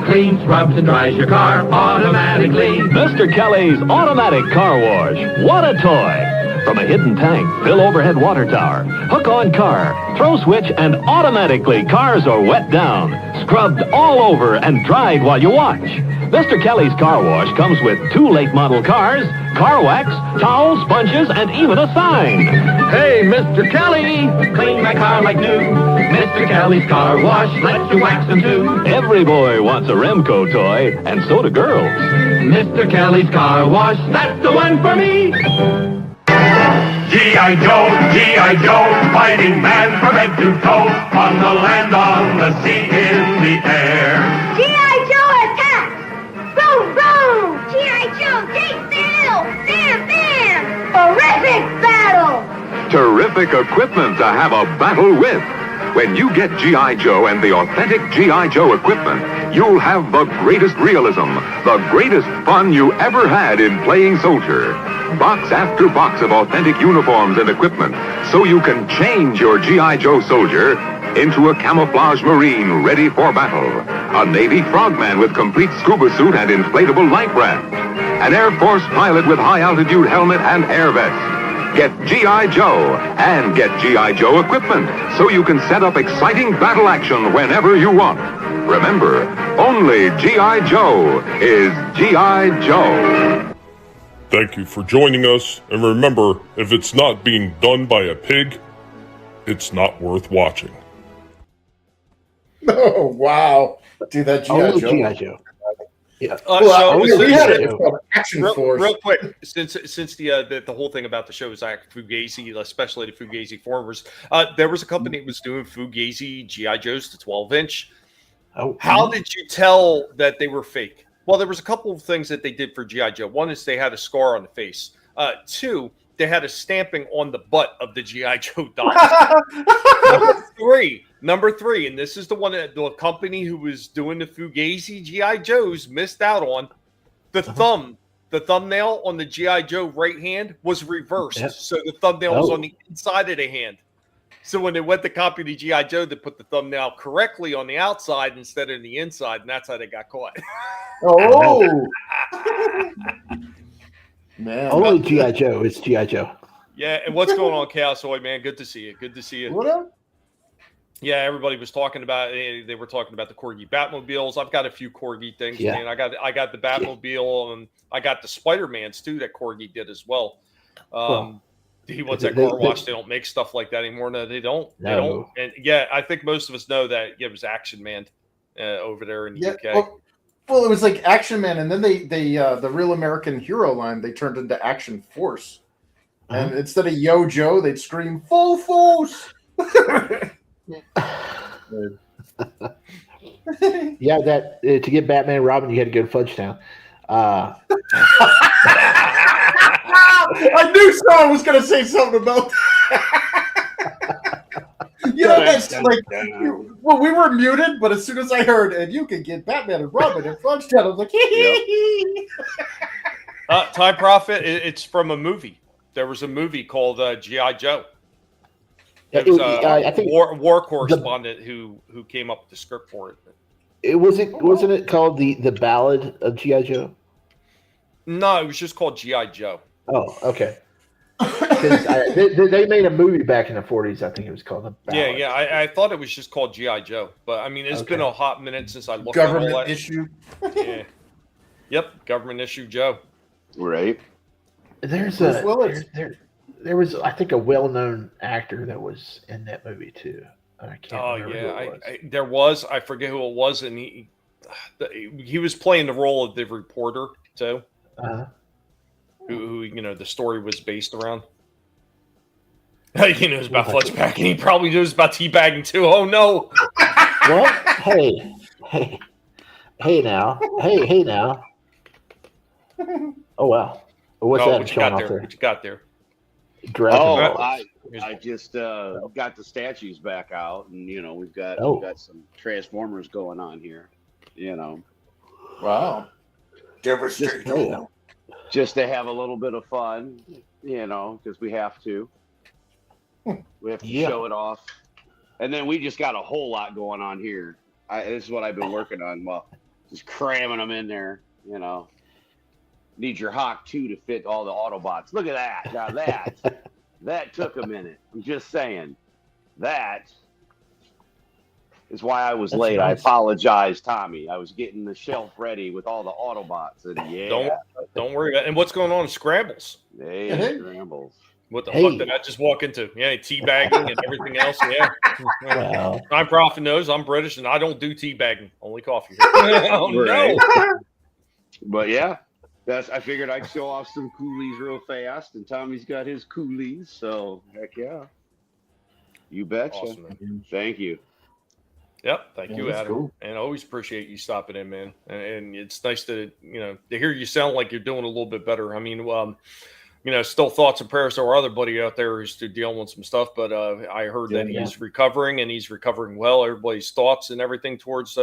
Clean, scrubs, and dries your car automatically. Mr. Kelly's automatic car wash. What a toy! From a hidden tank, fill overhead water tower, hook on car, throw switch, and automatically cars are wet down, scrubbed all over, and dried while you watch. Mr. Kelly's car wash comes with 2 late model cars, car wax, towels, sponges, and even a sign. Hey, Mr. Kelly, clean my car like new. Mr. Kelly's car wash lets you wax them too. Every boy wants a Remco toy, and so do girls. Mr. Kelly's car wash, that's the one for me. G.I. Joe, fighting man from head to toe, on the land, on the sea, in the air. G.I. Joe attack! Boom, boom! G.I. Joe takes the hill! Bam, bam! Horrific battle! Terrific equipment to have a battle with. When you get G.I. Joe and the authentic G.I. Joe equipment, you'll have the greatest realism, the greatest fun you ever had in playing soldier. Box after box of authentic uniforms and equipment, so you can change your G.I. Joe soldier into a camouflage Marine ready for battle, a Navy frogman with complete scuba suit and inflatable life raft, an Air Force pilot with high-altitude helmet and air vest. Get G.I. Joe and get G.I. Joe equipment so you can set up exciting battle action whenever you want. Remember, only G.I. Joe is G.I. Joe. Thank you for joining us, and remember, if it's not being done by a pig, it's not worth watching. Oh, wow. Dude, that G.I. Joe. G.I. Joe. Yeah. We had it called Action Force. Real quick, since the whole thing about the show is Fugazi, especially the Fugaziformers, there was a company that was doing Fugazi G.I. Joes to 12-inch. Oh, how did you tell that they were fake? Well, there was a couple of things that they did for G.I. Joe. One is they had a scar on the face. Two, they had a stamping on the butt of the G.I. Joe doll. Number three, and this is the one that the company who was doing the Fugazi G.I. Joes missed out on. The thumbnail on the G.I. Joe right hand was reversed. Yep. So the thumbnail was on the inside of the hand. So when they went to copy the G.I. Joe, they put the thumbnail correctly on the outside instead of the inside, and that's how they got caught. Oh! Man. Only G.I. Joe is G.I. Joe. Yeah, and what's going on, K.O.s, man? Good to see you. Good to see you. What up? Yeah, everybody was talking about. They were talking about the Corgi Batmobiles. I've got a few Corgi things, man. I got the Batmobile, and I got the Spider-Mans too that Corgi did as well. He wants that car wash. They don't make stuff like that anymore. No, they don't. No. They don't. And yeah, I think most of us know that it was Action Man over there in the UK. Well, it was like Action Man, and then they the Real American Hero line they turned into Action Force, and instead of Yo Joe, they'd scream Full Force. Yeah, that to get Batman and Robin, you had to go to Fudgetown. I knew someone was going to say something about that. That's like, well, we were muted, but as soon as I heard, and you can get Batman and Robin at Fudgetown, I was like, Time Prophet, it's from a movie. There was a movie called G.I. Joe. It was I think war correspondent who came up with the script for it. Wasn't it called the Ballad of G.I. Joe? No, it was just called G.I. Joe. Oh, okay. They made a movie back in the 40s. I think it was called The Ballad. Yeah. I thought it was just called G.I. Joe, but I mean it's been a hot minute since I looked government at all that. Issue. Yeah. Yep, government issue Joe. Right. There was, I think, a well-known actor that was in that movie too. I can't remember who it was. There was. I forget who it was, and he was playing the role of the reporter too. Who the story was based around. He knows about fudge packing. He probably knows about teabagging too. Oh no! What? Hey now. Oh wow! What's that showing off there? What you got there? I just got the statues back out, and we've got some Transformers going on here. Wow, devastating. Just to have a little bit of fun, because we have to. We have to show it off, and then we just got a whole lot going on here. This is what I've been working on. Well, just cramming them in there. Need your Hawk 2 to fit all the Autobots. Look at that. Now that took a minute. I'm just saying. That is why I was late. Nice. I apologize, Tommy. I was getting the shelf ready with all the Autobots. And don't worry about it. And what's going on in Scrambles? Hey, Scrambles. What the fuck did I just walk into? Yeah, teabagging and everything else. Yeah. Well. Time Prophet knows I'm British and I don't do teabagging. Only coffee. Oh, no. But yeah. I figured I'd show off some coolies real fast, and Tommy's got his coolies, so heck yeah. You betcha. Awesome, thank you. Yep, thank you, Adam. Cool. And I always appreciate you stopping in, man. And it's nice to hear you sound like you're doing a little bit better. I mean, still thoughts and prayers to our other buddy out there who's still dealing with some stuff, but I heard that he's recovering and he's recovering well. Everybody's thoughts and everything towards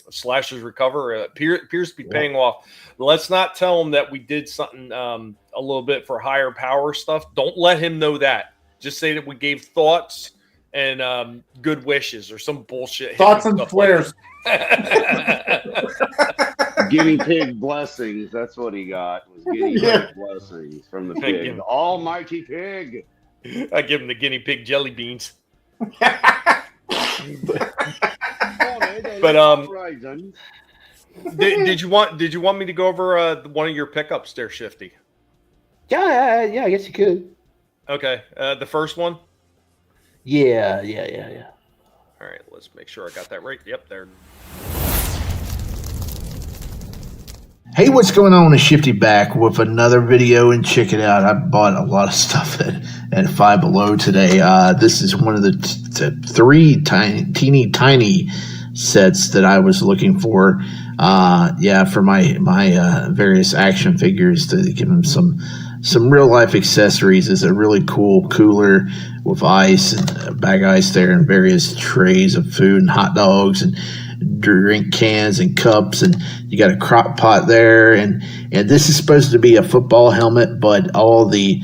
Slash's recover appears to be paying off. Let's not tell him that we did something a little bit for higher power stuff. Don't let him know that. Just say that we gave thoughts and good wishes or some bullshit. Thoughts and flares. Guinea pig blessings. That's what he got. Was guinea pig blessings from the pig. The almighty pig. I give him the guinea pig jelly beans. But did you want me to go over one of your pickups there, Shifty? Yeah, I guess you could. Okay, the first one. Yeah. All right, let's make sure I got that right. Yep, there. Hey, what's going on? Is Shifty back with another video, and check it out. I bought a lot of stuff at Five Below today. This is one of the three teeny tiny sets that I was looking for. For my various action figures, to give them some real life accessories. Is a really cool cooler with ice and bag ice there, and various trays of food and hot dogs and drink cans and cups, and you got a crock pot there, and this is supposed to be a football helmet, but all the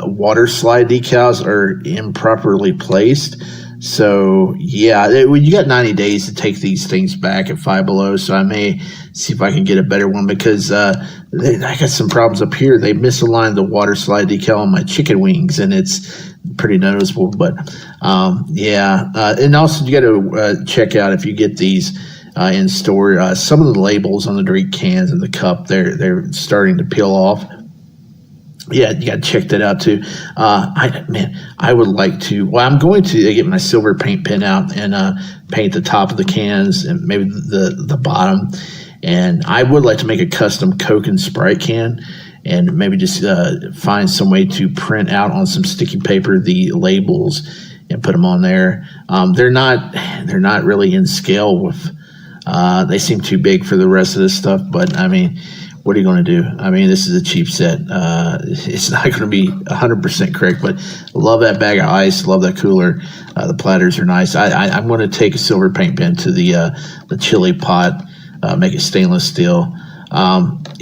water slide decals are improperly placed. So yeah, you got 90 days to take these things back at Five Below, so I may see if I can get a better one, because I got some problems up here. They misaligned the water slide decal on my chicken wings, and it's pretty noticeable. But and also you got to check out, if you get these in store, some of the labels on the drink cans and the cup, they're starting to peel off. Yeah, you got to check that out too. I would like to. Well, I'm going to get my silver paint pen out and paint the top of the cans and maybe the bottom. And I would like to make a custom Coke and Sprite can, and maybe just find some way to print out on some sticky paper the labels and put them on there. They're not really in scale with. They seem too big for the rest of this stuff, but I mean, what are you going to do? I mean, this is a cheap set. It's not going to be 100% correct, but love that bag of ice. Love that cooler. The platters are nice. I'm going to take a silver paint pen to the chili pot, make it stainless steel. But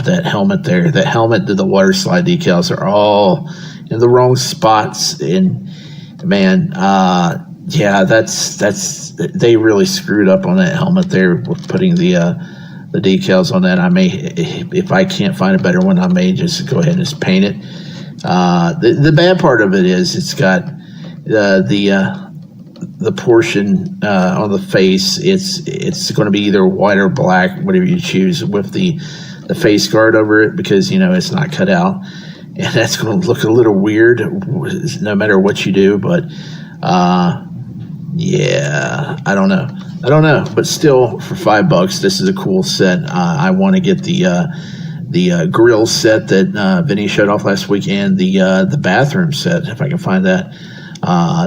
that helmet there, the water slide decals are all in the wrong spots. And man, that's they really screwed up on that helmet there with putting the decals on that. I may, if I can't find a better one, I may just go ahead and just paint it. The bad part of it is it's got the portion on the face. It's going to be either white or black, whatever you choose, with the face guard over it, because it's not cut out, and that's going to look a little weird no matter what you do. But I don't know, but still, for $5, this is a cool set. I want to get the grill set that Vinnie showed off last week, and the bathroom set, if I can find that.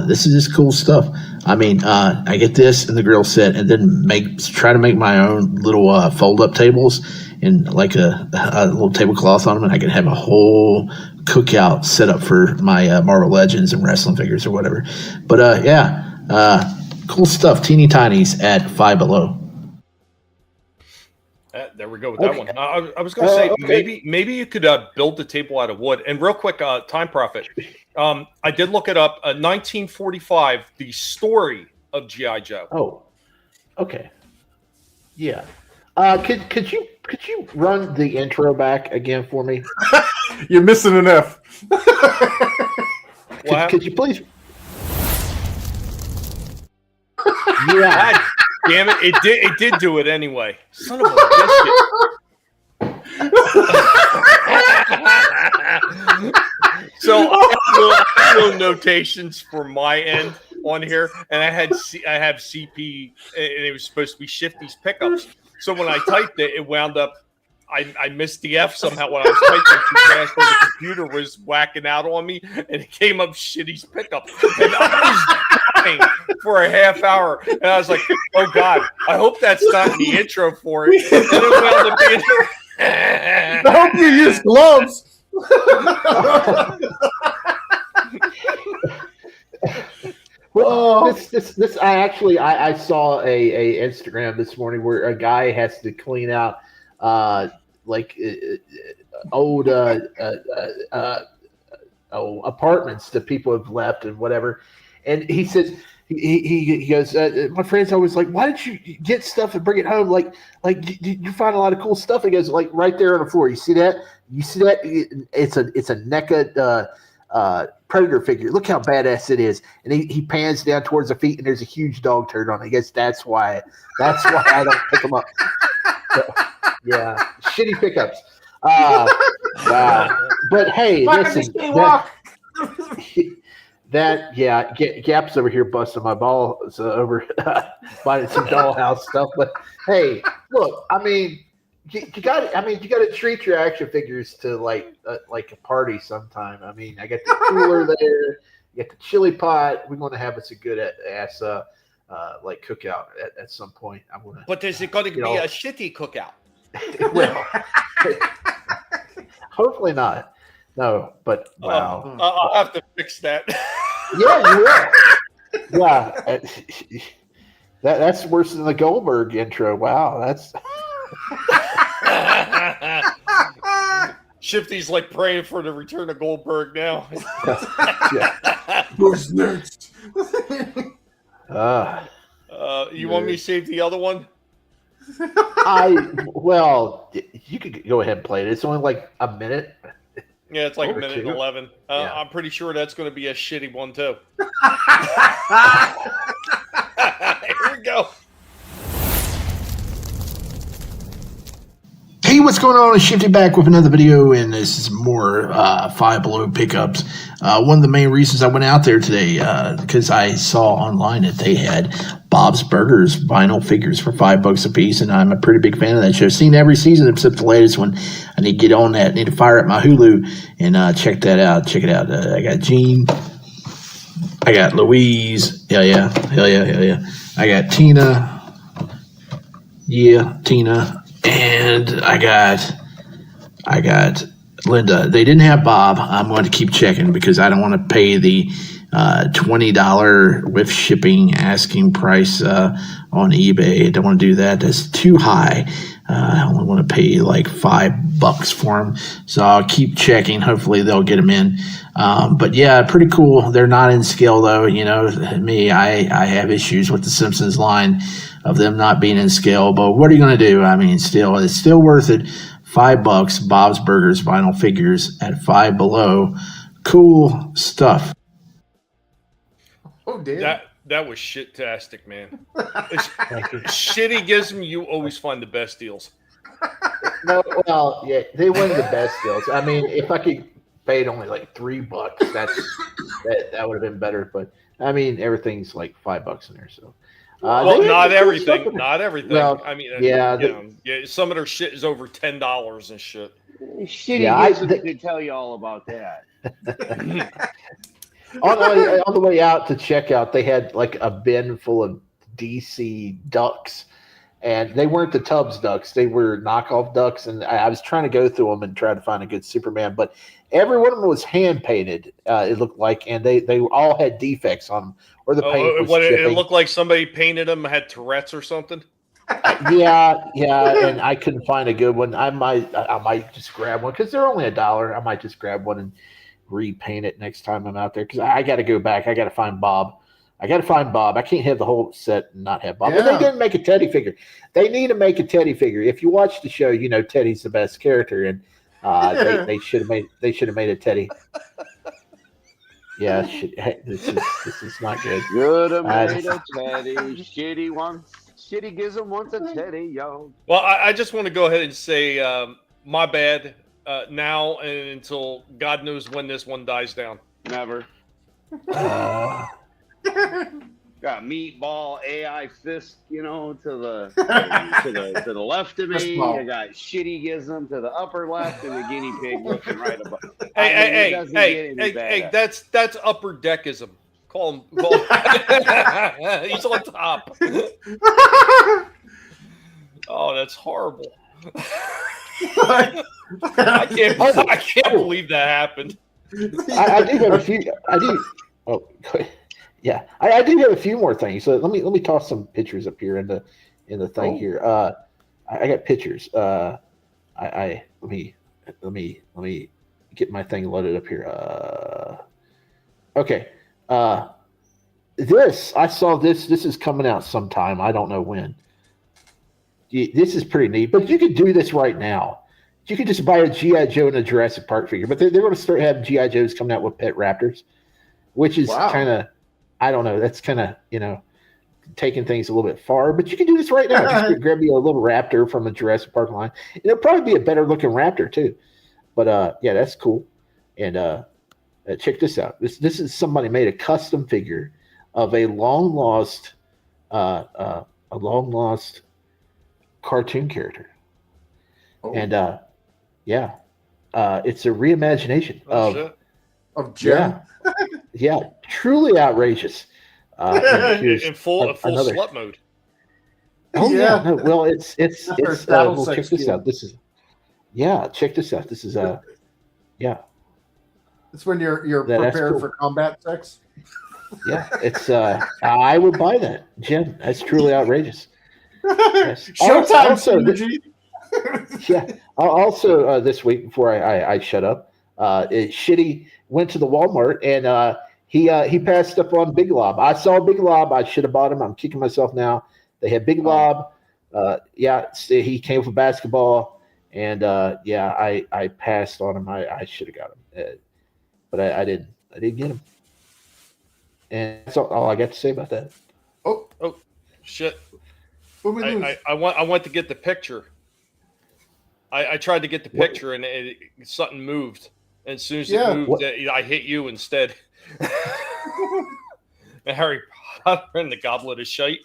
This is just cool stuff. I mean, I get this and the grill set, and then try to make my own little fold-up tables and like a little tablecloth on them, and I can have a whole cookout set up for my Marvel Legends and wrestling figures or whatever. But cool stuff. Teeny Tinies at Five Below. There we go with that one. I was going to say, maybe you could build the table out of wood. And real quick, time profit. I did look it up. 1945, the story of G.I. Joe. Oh, okay. Yeah. Could you run the intro back again for me? You're missing an F. Could you please? Yeah. God damn it! It did do it anyway. Son of a biscuit. So I have little notations for my end on here, and I have CP, and it was supposed to be Shifty's pickups. So when I typed it, it wound up. I missed the F somehow when I was typing too fast, and the computer was whacking out on me, and it came up Shitty's pickup. And I was dying for a half hour, and I was like, "Oh God, I hope that's not in the intro for it." And it wound up being. I hope you use gloves. Well, this I saw a Instagram this morning where a guy has to clean out old apartments that people have left and whatever, and he says he goes, my friends always like, why did you get stuff and bring it home? Like you find a lot of cool stuff. He goes, like, right there on the floor. You see that? It's a NECA Predator figure. Look how badass it is. And he pans down towards the feet, and there's a huge dog turd on it. I guess that's why I don't pick them up. So, yeah, shitty pickups. Wow. But hey, Fuck, listen, Shitty walk. Gap's over here busting my balls over buying some dollhouse stuff. But hey, look, I mean, you got to treat your action figures to like a party sometime. I mean, I got the cooler there, you got the chili pot. We're going to have us a good ass like cookout at some point. But is it going to be a shitty cookout? Well, hopefully not. No, but wow. I'll have to fix that. Yeah, you will. Yeah, that's worse than the Goldberg intro. Wow, that's. Shifty's like praying for the return of Goldberg now. Who's next? You want me to save the other one? Well, you could go ahead and play it. It's only like a minute. Yeah, it's like a minute and 11. I'm pretty sure that's going to be a shitty one too. Here we go. Hey, what's going on? It's Shifty back with another video, and this is more Five Below pickups. One of the main reasons I went out there today, because I saw online that they had Bob's Burgers vinyl figures for $5 a piece, and I'm a pretty big fan of that show. I've seen every season except the latest one. I need to get on that. I need to fire up my Hulu and check that out. Check it out. I got Gene. I got Louise. Hell yeah. I got Tina. Yeah, Tina. And I got Linda. They didn't have Bob. I'm going to keep checking because I don't want to pay the $20 with shipping asking price on eBay. I don't want to do that. That's too high. I only want to pay like $5 for them. So I'll keep checking. Hopefully they'll get them in. But yeah, pretty cool. They're not in scale though. You know, me, I have issues with the Simpsons line of them not being in scale. But what are you going to do? I mean, it's still worth it. $5. Bob's Burgers vinyl figures at Five Below. Cool stuff. Oh, damn. That was shit-tastic, man. Shitty Gizm, you always find the best deals. No, well, yeah, they win the best deals. I mean, if I could pay it only like $3, that would have been better. But I mean, everything's like $5 in there. So, well, not everything. Not everything. Well, I mean, yeah, some of their shit is over $10 and shit. Shitty Gizm could tell you all about that. On the way out to checkout, they had like a bin full of DC ducks, and they weren't the Tubbs ducks; they were knockoff ducks. And I was trying to go through them and try to find a good Superman, but every one of them was hand painted. It looked like, and they all had defects on them, or the paint was chipping. It looked like somebody painted them, had Tourette's or something. Yeah, and I couldn't find a good one. I might just grab one because they're only $1. I might just grab one and repaint it next time I'm out there because I got to go back. I got to find Bob. I can't have the whole set and not have Bob. Yeah. And they didn't make a Teddy figure. They need to make a Teddy figure. If you watch the show, you know Teddy's the best character, and they should have made a Teddy. Yeah, this is not good. Should have made a Teddy. Shitty Gizm wants a Teddy, yo. Well, I just want to go ahead and say my bad. Now and until God knows when this one dies down. Never. Got meatball AI fist, to the left of me. I got Shitty Gizm to the upper left, and the guinea pig looking right above. Hey, that's upper deckism. Call him. He's on top. Oh, that's horrible. I can't believe that happened. I do have a few. Oh, yeah. I do have a few more things. So let me toss some pictures up here in the thing here. I got pictures. Let me get my thing loaded up here. Okay. I saw this. This is coming out sometime. I don't know when. This is pretty neat, but you could do this right now. You could just buy a G.I. Joe and a Jurassic Park figure, but they're going to start having G.I. Joes coming out with pet raptors, which is kind of, I don't know, that's kind of, taking things a little bit far, but you can do this right now. Just grab you a little raptor from the Jurassic Park line. It'll probably be a better looking raptor too. But yeah, that's cool. And check this out. This is somebody made a custom figure of a long lost cartoon character. Oh. And it's a reimagination of Jim. Yeah, truly outrageous. In full slut mode. Oh Yeah. no, well it's battle check sex this gear. out. Check this out. This is It's when you're That's prepared cool. for combat sex. Yeah, it's I would buy that, Jim. That's truly outrageous. Yes. Showtime Also, synergy. Also, this week before I shut up, Shitty went to the Walmart and he passed up on Big Lob. I saw Big Lob. I should have bought him. I'm kicking myself now. They had Big Lob. He came with a basketball, and I passed on him. I should have got him, but I didn't. I didn't get him. And that's all I got to say about that. Oh shit! What we lose? I want to get the picture. I tried to get the picture and something moved. And as soon as it moved, I hit you instead. Harry Potter and the Goblet of Shite.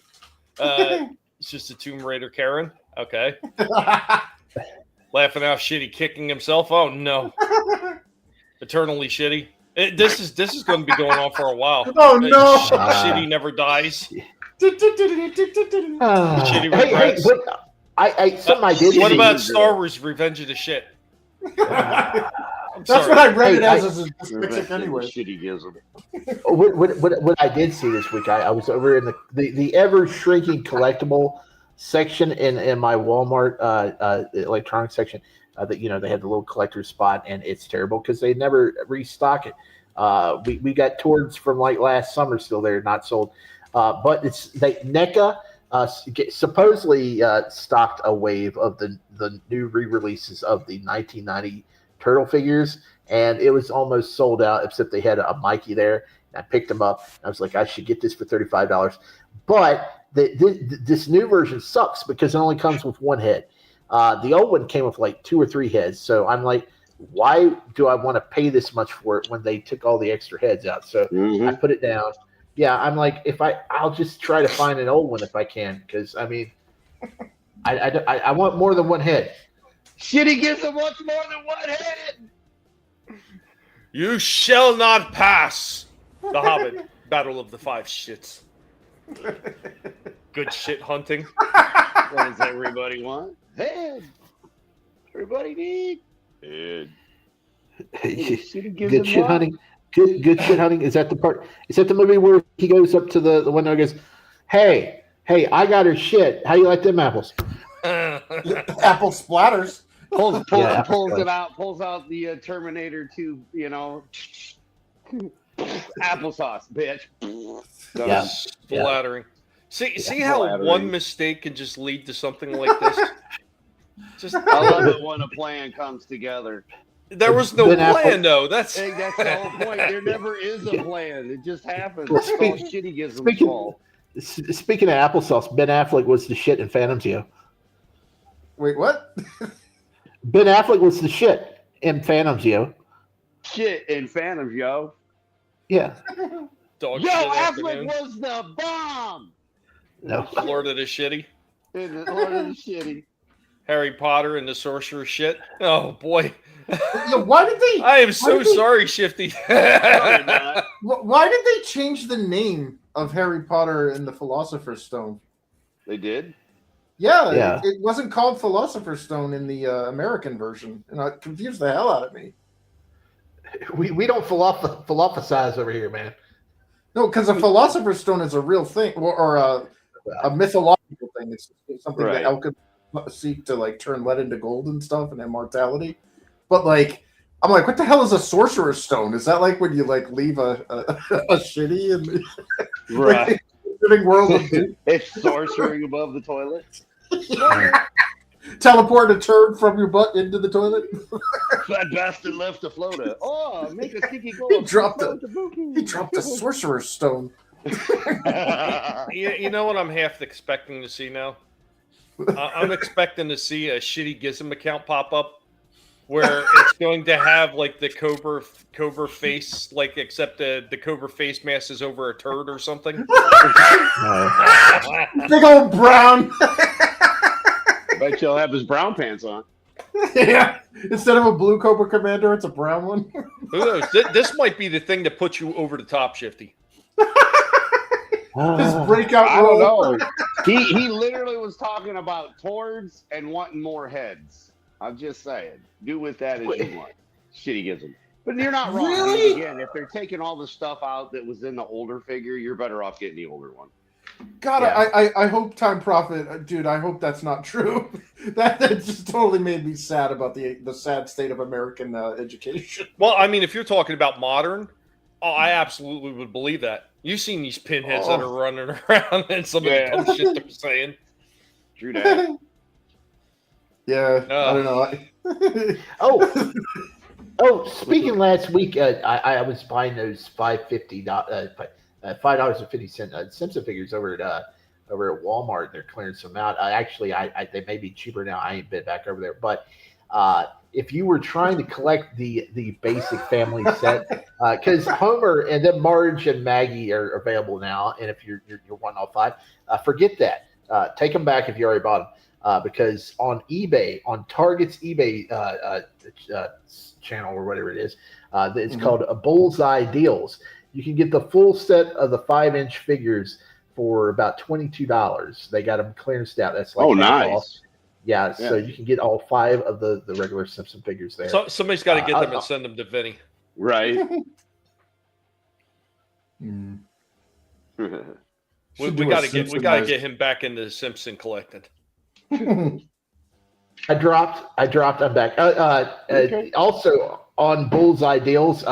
It's just a Tomb Raider Karen. Okay. Laughing out, Shitty kicking himself. Oh no. Eternally Shitty. This is going to be going on for a while. Oh no. Shitty never dies. Shitty Hey, regrets. Something I did. What see- about Star Wars Revenge of the Shit? That's what I read it as a fiction anyway. Shitty gives them. What I did see this week, I was over in the ever shrinking collectible section in my Walmart electronics section. That they had the little collector spot, and it's terrible because they never restock it. We got towards from like last summer still there, not sold. But NECA supposedly stocked a wave of the new re-releases of the 1990 Turtle figures, and it was almost sold out, except they had a Mikey there. And I picked them up. I was like, I should get this for $35. But this new version sucks because it only comes with one head. The old one came with like 2 or 3 heads. So I'm like, why do I want to pay this much for it when they took all the extra heads out? So I put it down. Yeah, I'm like, I'll just try to find an old one if I can, because I mean, I want more than one head. Shitty gives them much more than one head. You shall not pass. The Hobbit, Battle of the Five Shits. Good shit hunting. What does everybody want? Head. Everybody need head. Good shit hunting. Good shit hunting. Is that the part? Is that the movie where he goes up to the window and goes, Hey, I got her shit. How you like them apples? Apple splatters. Pulls it out. Pulls out the Terminator 2. Applesauce, bitch. Flattering. See how one mistake can just lead to something like this. I love it when a plan comes together. There was no plan, though. That's the whole point. There never is a plan. It just happens. It's called Shitty gives them fault. Speaking of applesauce, Ben Affleck was the shit in Phantom Zio. Wait, what? Ben Affleck was the shit in Phantom Zio. Shit in Phantom, yo. Yeah. Dog yo, shit Affleck afternoon. was the bomb. No. Florida the Shitty. Florida the Shitty. Harry Potter and the Sorcerer's shit. Oh boy. Why did they? I am so sorry, Shifty. Why did they change the name of Harry Potter and the Philosopher's Stone? They did? Yeah. It wasn't called Philosopher's Stone in the American version, and it confused the hell out of me. We don't philosophize over here, man. No, because a Philosopher's Stone is a real thing, or a mythological thing. It's something that alchemists seek to like turn lead into gold and stuff, and immortality. But like, I'm like, what the hell is a Sorcerer's Stone? Is that like when you like leave a shitty in right living world of it's sorcering above the toilet? Teleport a turd from your butt into the toilet. That bastard left a floater. Oh, make a sticky goal. He dropped a Sorcerer's Stone. You know what I'm half expecting to see now? I'm expecting to see a Shitty Gizm account pop up, where it's going to have like the Cobra face, like except the Cobra face mask is over a turd or something. Big old brown. Bet you'll have his brown pants on. Yeah. Instead of a blue Cobra Commander, it's a brown one. Who knows? This might be the thing that puts you over the top, Shifty. This breakout I role. don't know. He literally was talking about towards and wanting more heads. I'm just saying. Do with that as you want. Shitty gives them. But you're not wrong. Really? Again, if they're taking all the stuff out that was in the older figure, you're better off getting the older one. God, Yeah. I hope Time Prophet, dude. I hope that's not true. that just totally made me sad about the sad state of American education. Well, I mean, if you're talking about modern, I absolutely would believe that. You've seen these pinheads that are running around and some of the dumb shit they're saying. True that. Yeah, I don't know. Speaking last week, I was buying those $5.50 Simpson figures over at Walmart. They're clearing some out. They may be cheaper now. I ain't been back over there, but if you were trying to collect the basic family set, because Homer and then Marge and Maggie are available now, and if you're wanting all five, forget that. Take them back if you already bought them. Because on eBay, on Target's eBay channel or whatever it is, it's called a Bullseye Deals. You can get the full set of the 5-inch figures for about $22. They got them clearanced out. That's like nice. Yeah, so you can get all 5 of the regular Simpson figures there. So somebody's got to get them and send them to Vinnie. Right. We got to get him back into the Simpson collecting. I dropped. I'm back. Okay. Also on Bullseye Deals,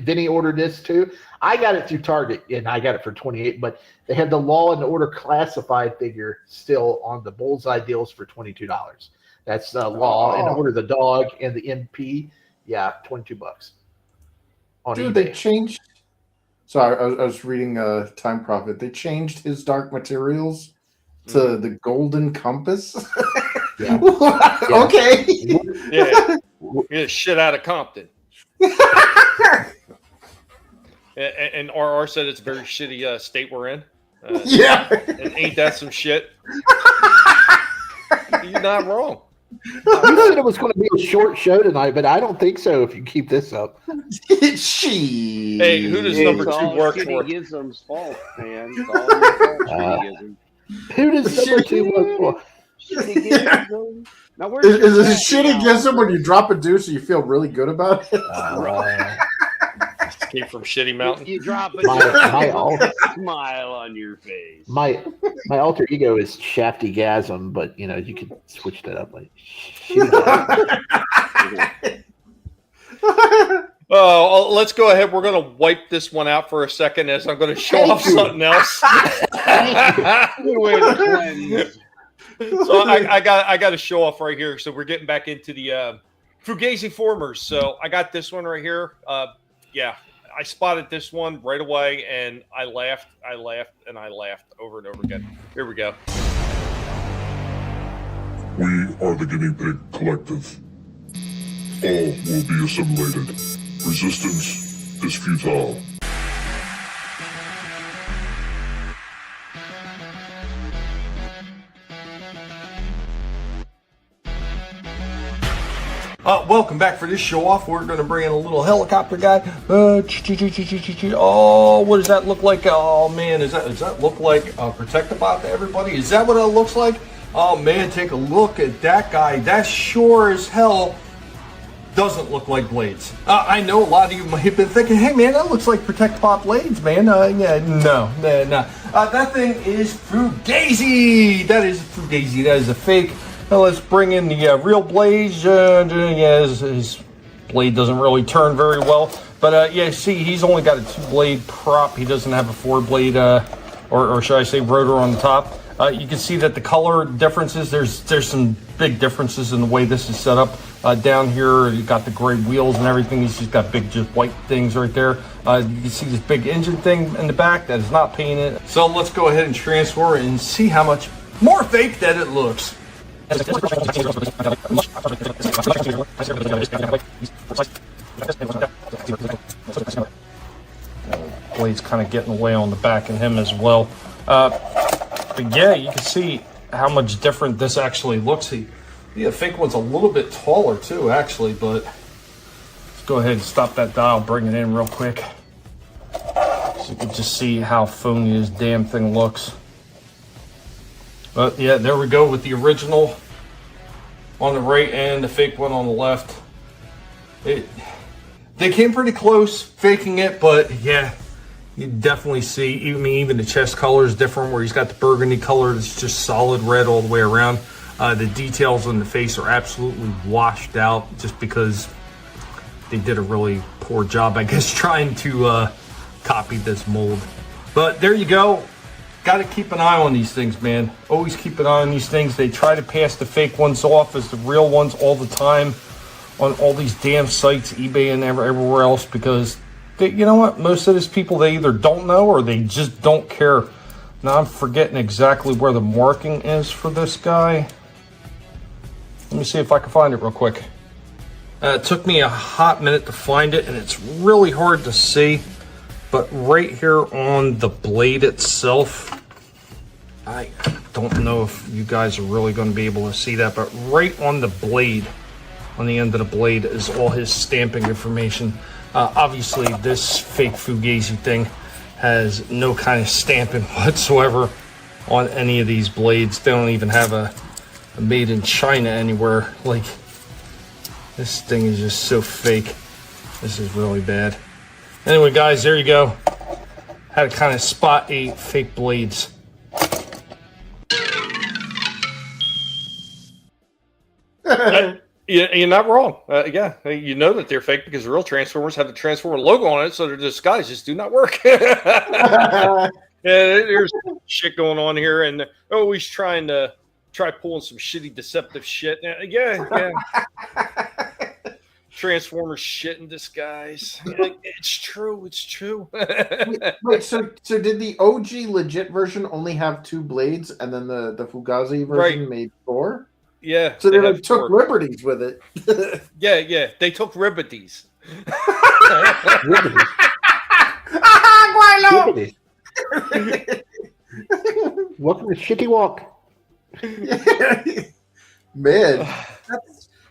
Vinny ordered this too. I got it through Target and I got it for $28. But they had the Law and Order classified figure still on the Bullseye Deals for $22. That's Law and Order, the dog and the MP. Yeah, $22. Dude, they changed. Sorry, I was reading Time Prophet. They changed his Dark Materials to the Golden Compass. Yeah. Okay. Yeah. Get shit out of Compton. And RR said it's a very shitty state we're in. Yeah. And ain't that some shit? You're not wrong. You said it was going to be a short show tonight, but I don't think so if you keep this up. Hey, who does number 2 work for? Gizm's fault, man. Who does number 2 work for? Now, is it a shitty Gizm when you drop a deuce and you feel really good about it? Came from Shitty Mountain. You drop a smile on your face. My alter ego is Shafty Gasm, but you can switch that up like. Oh, let's go ahead. We're going to wipe this one out for a second as I'm going to show off something else. So I got to show off right here. So we're getting back into the FUGAZIFORMERS. So I got this one right here. I spotted this one right away, and I laughed, and I laughed over and over again. Here we go. We are the Guinea Pig Collective. All will be assimilated. Resistance is futile. Welcome back for this show off. We're going to bring in a little helicopter guy. Oh, what does that look like? Oh man, does that look like Protectabot to everybody? Is that what it looks like? Oh man, take a look at that guy. That sure as hell doesn't look like Blades. I know a lot of you might have been thinking, hey man, that looks like Protectabot Blades, man. No. That thing is Fugazi. That is Fugazi. That is a fake. Now let's bring in the real Blades. His blade doesn't really turn very well. But see, he's only got a 2-blade prop. He doesn't have a 4-blade, or should I say rotor on the top. You can see that the color differences, there's some big differences in the way this is set up. Down here, you got the gray wheels and everything. He's just got big, just white things right there. You can see this big engine thing in the back that is not painted. So let's go ahead and transfer and see how much more fake that it looks. Blade's kind of getting away on the back in him as well. But yeah, you can see how much different this actually looks. The fake one's a little bit taller too, actually, but let's go ahead and stop that dial, bring it in real quick. So you can just see how phony this damn thing looks. But yeah, there we go with the original on the right and the fake one on the left. They came pretty close faking it, but yeah, you definitely see, even the chest color is different, where he's got the burgundy color that's just solid red all the way around. The details on the face are absolutely washed out just because they did a really poor job, I guess, trying to copy this mold. But there you go. Got to keep an eye on these things, man. Always keep an eye on these things. They try to pass the fake ones off as the real ones all the time on all these damn sites, eBay and everywhere else, because you know what? Most of these people, they either don't know or they just don't care. Now I'm forgetting exactly where the marking is for this guy. Let me see if I can find it real quick. It took me a hot minute to find it, and it's really hard to see. But right here on the blade itself, I don't know if you guys are really going to be able to see that, but right on the blade, on the end of the blade, is all his stamping information. Obviously, this fake Fugazi thing has no kind of stamping whatsoever on any of these blades. They don't even have a made in China anywhere. Like, this thing is just so fake. This is really bad. Anyway, guys, there you go. Had to kind of spot a fake blades. You're not wrong. Yeah, you know that they're fake because the real Transformers have the Transformer logo on it, so their disguises do not work. Yeah, there's shit going on here, and always trying to pulling some shitty deceptive shit. Yeah. Transformers shit in disguise. It's true. wait, so did the OG legit version only have 2 blades, and then the Fugazi version made 4? Yeah. So they took liberties with it. Yeah. They took liberties. Welcome to Shitty Walk. Man,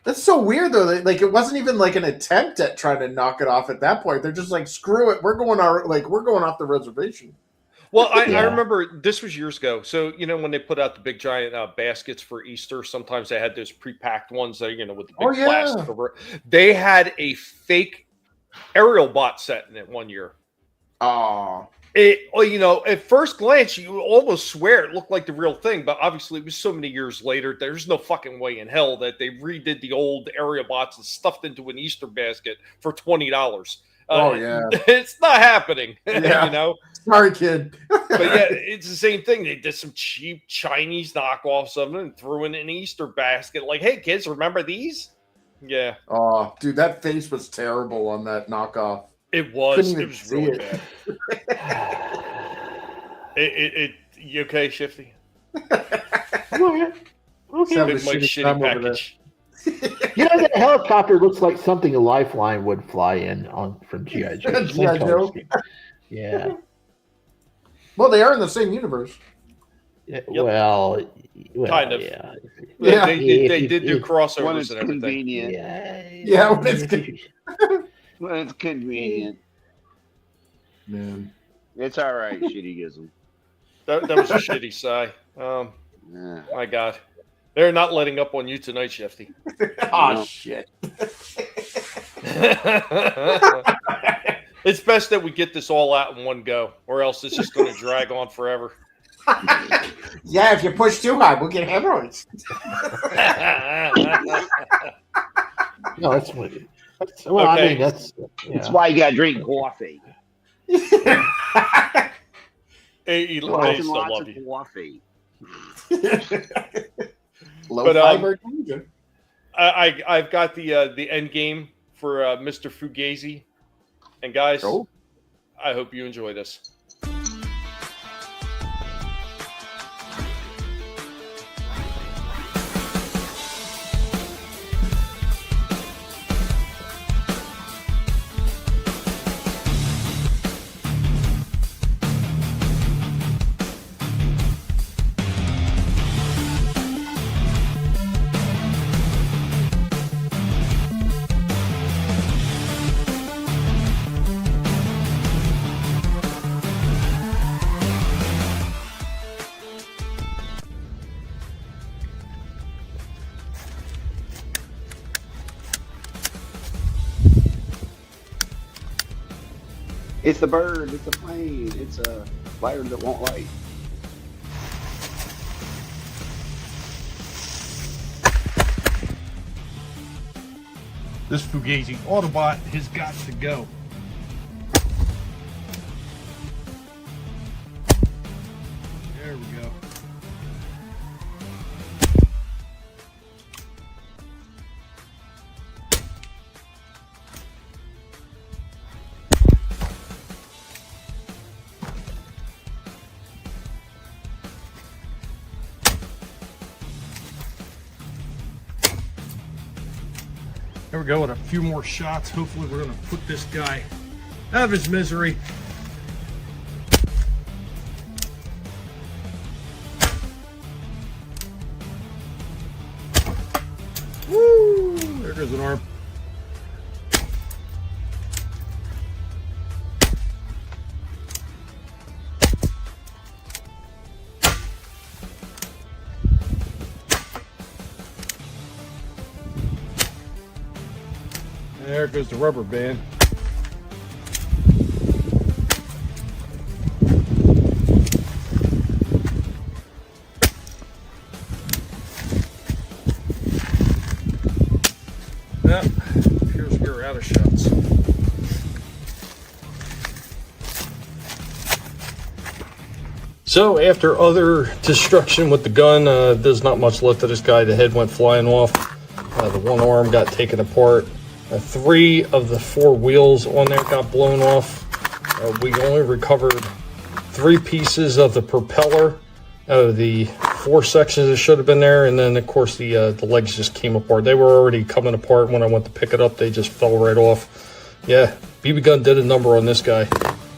that's so weird though. Like, it wasn't even like an attempt at trying to knock it off at that point. They're just like, screw it, we're going off the reservation. Well, I remember this was years ago. So, when they put out the big giant baskets for Easter, sometimes they had those pre-packed ones that, with the big plastic over. They had a fake aerial bot set in it one year. Oh. At first glance, you almost swear it looked like the real thing, but obviously it was so many years later. There's no fucking way in hell that they redid the old aerial bots and stuffed into an Easter basket for $20. It's not happening. Yeah. Sorry, kid. But yeah, it's the same thing. They did some cheap Chinese knockoffs of it and threw in an Easter basket. Like, hey, kids, remember these? Yeah. Oh, dude, that face was terrible on that knockoff. It was. It was really bad. You okay, Shifty? Okay. Big Mike Shitty package. That helicopter looks like something a Lifeline would fly in from G.I. Joe. G.I. Joe? Yeah. Well, they are in the same universe. Yeah, well, kind of. Yeah. They did do crossovers and everything. Convenient. Yeah, when it's when it's convenient. Man. It's all right, Shitty gives them. That was a shitty sigh. My God. They're not letting up on you tonight, Shifty. Shit. It's best that we get this all out in one go, or else it's just going to drag on forever. Yeah, if you push too hard, we'll get hemorrhoids. No, that's what. Well, okay. I mean, that's why you got to drink coffee. Hey, lots of coffee. Low fiber. I've got the end game for Mr. Fugazi, and guys, I hope you enjoy this. It's the bird. It's a plane. It's a fire that won't light. This Fugazi Autobot has got to go. There we go. There we go with a few more shots. Hopefully we're going to put this guy out of his misery. Woo! There goes an arm. There goes the rubber band. Yep, appears we're out of shots. So after other destruction with the gun, there's not much left of this guy. The head went flying off. The one arm got taken apart. 3 of the 4 wheels on there got blown off. We only recovered 3 pieces of the propeller out of the 4 sections that should have been there, and then of course the legs just came apart. They were already coming apart when I went to pick it up. They just fell right off. Yeah, BB gun did a number on this guy.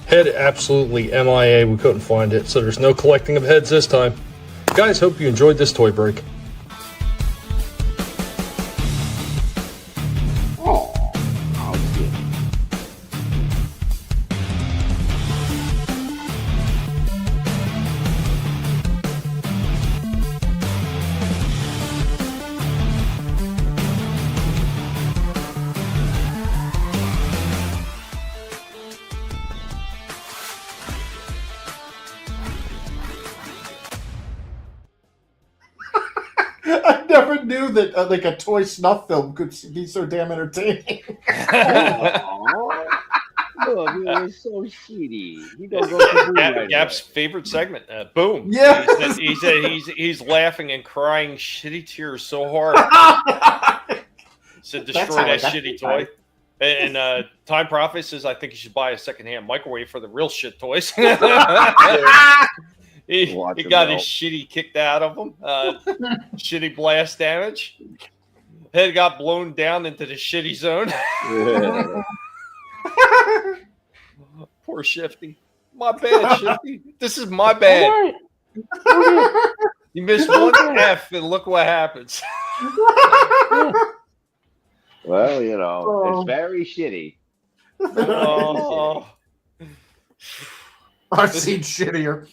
Head absolutely MIA. We couldn't find it, so there's no collecting of heads this time. Guys, hope you enjoyed this toy break. I never knew that like a toy snuff film could be so damn entertaining. Look, he was so shitty. He don't go to right Gap's favorite segment. Boom. Yeah. He's laughing and crying shitty tears so hard. So destroy that shitty toy. And Time Prophet says, I think you should buy a secondhand microwave for the real shit toys. He got his shitty kicked out of him. Shitty blast damage. Head got blown down into the shitty zone. Poor Shifty. My bad, Shifty. This is my bad. You missed one F, and look what happens. Well, you know, it's very shitty. I've seen shittier.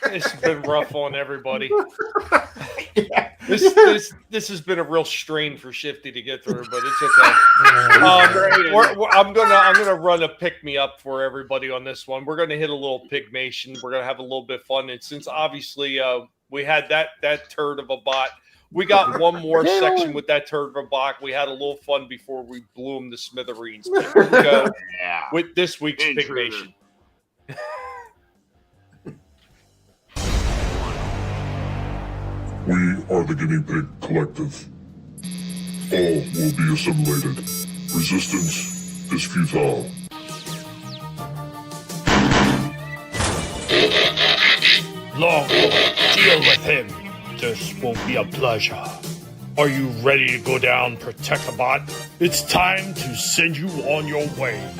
It's been rough on everybody. This has been a real strain for Shifty to get through, but it's okay. I'm gonna run a pick me up for everybody on this one. We're gonna hit a little pigmation. We're gonna have a little bit of fun, and since obviously we had that turd of a bot, we got one more section with that turd of a bot. We had a little fun before we blew him to smithereens. Here we go with this week's pigmation. We are the Guinea Pig Collective. All will be assimilated. Resistance is futile. Longo, deal with him. This won't be a pleasure. Are you ready to go down, Protectabot? It's time to send you on your way.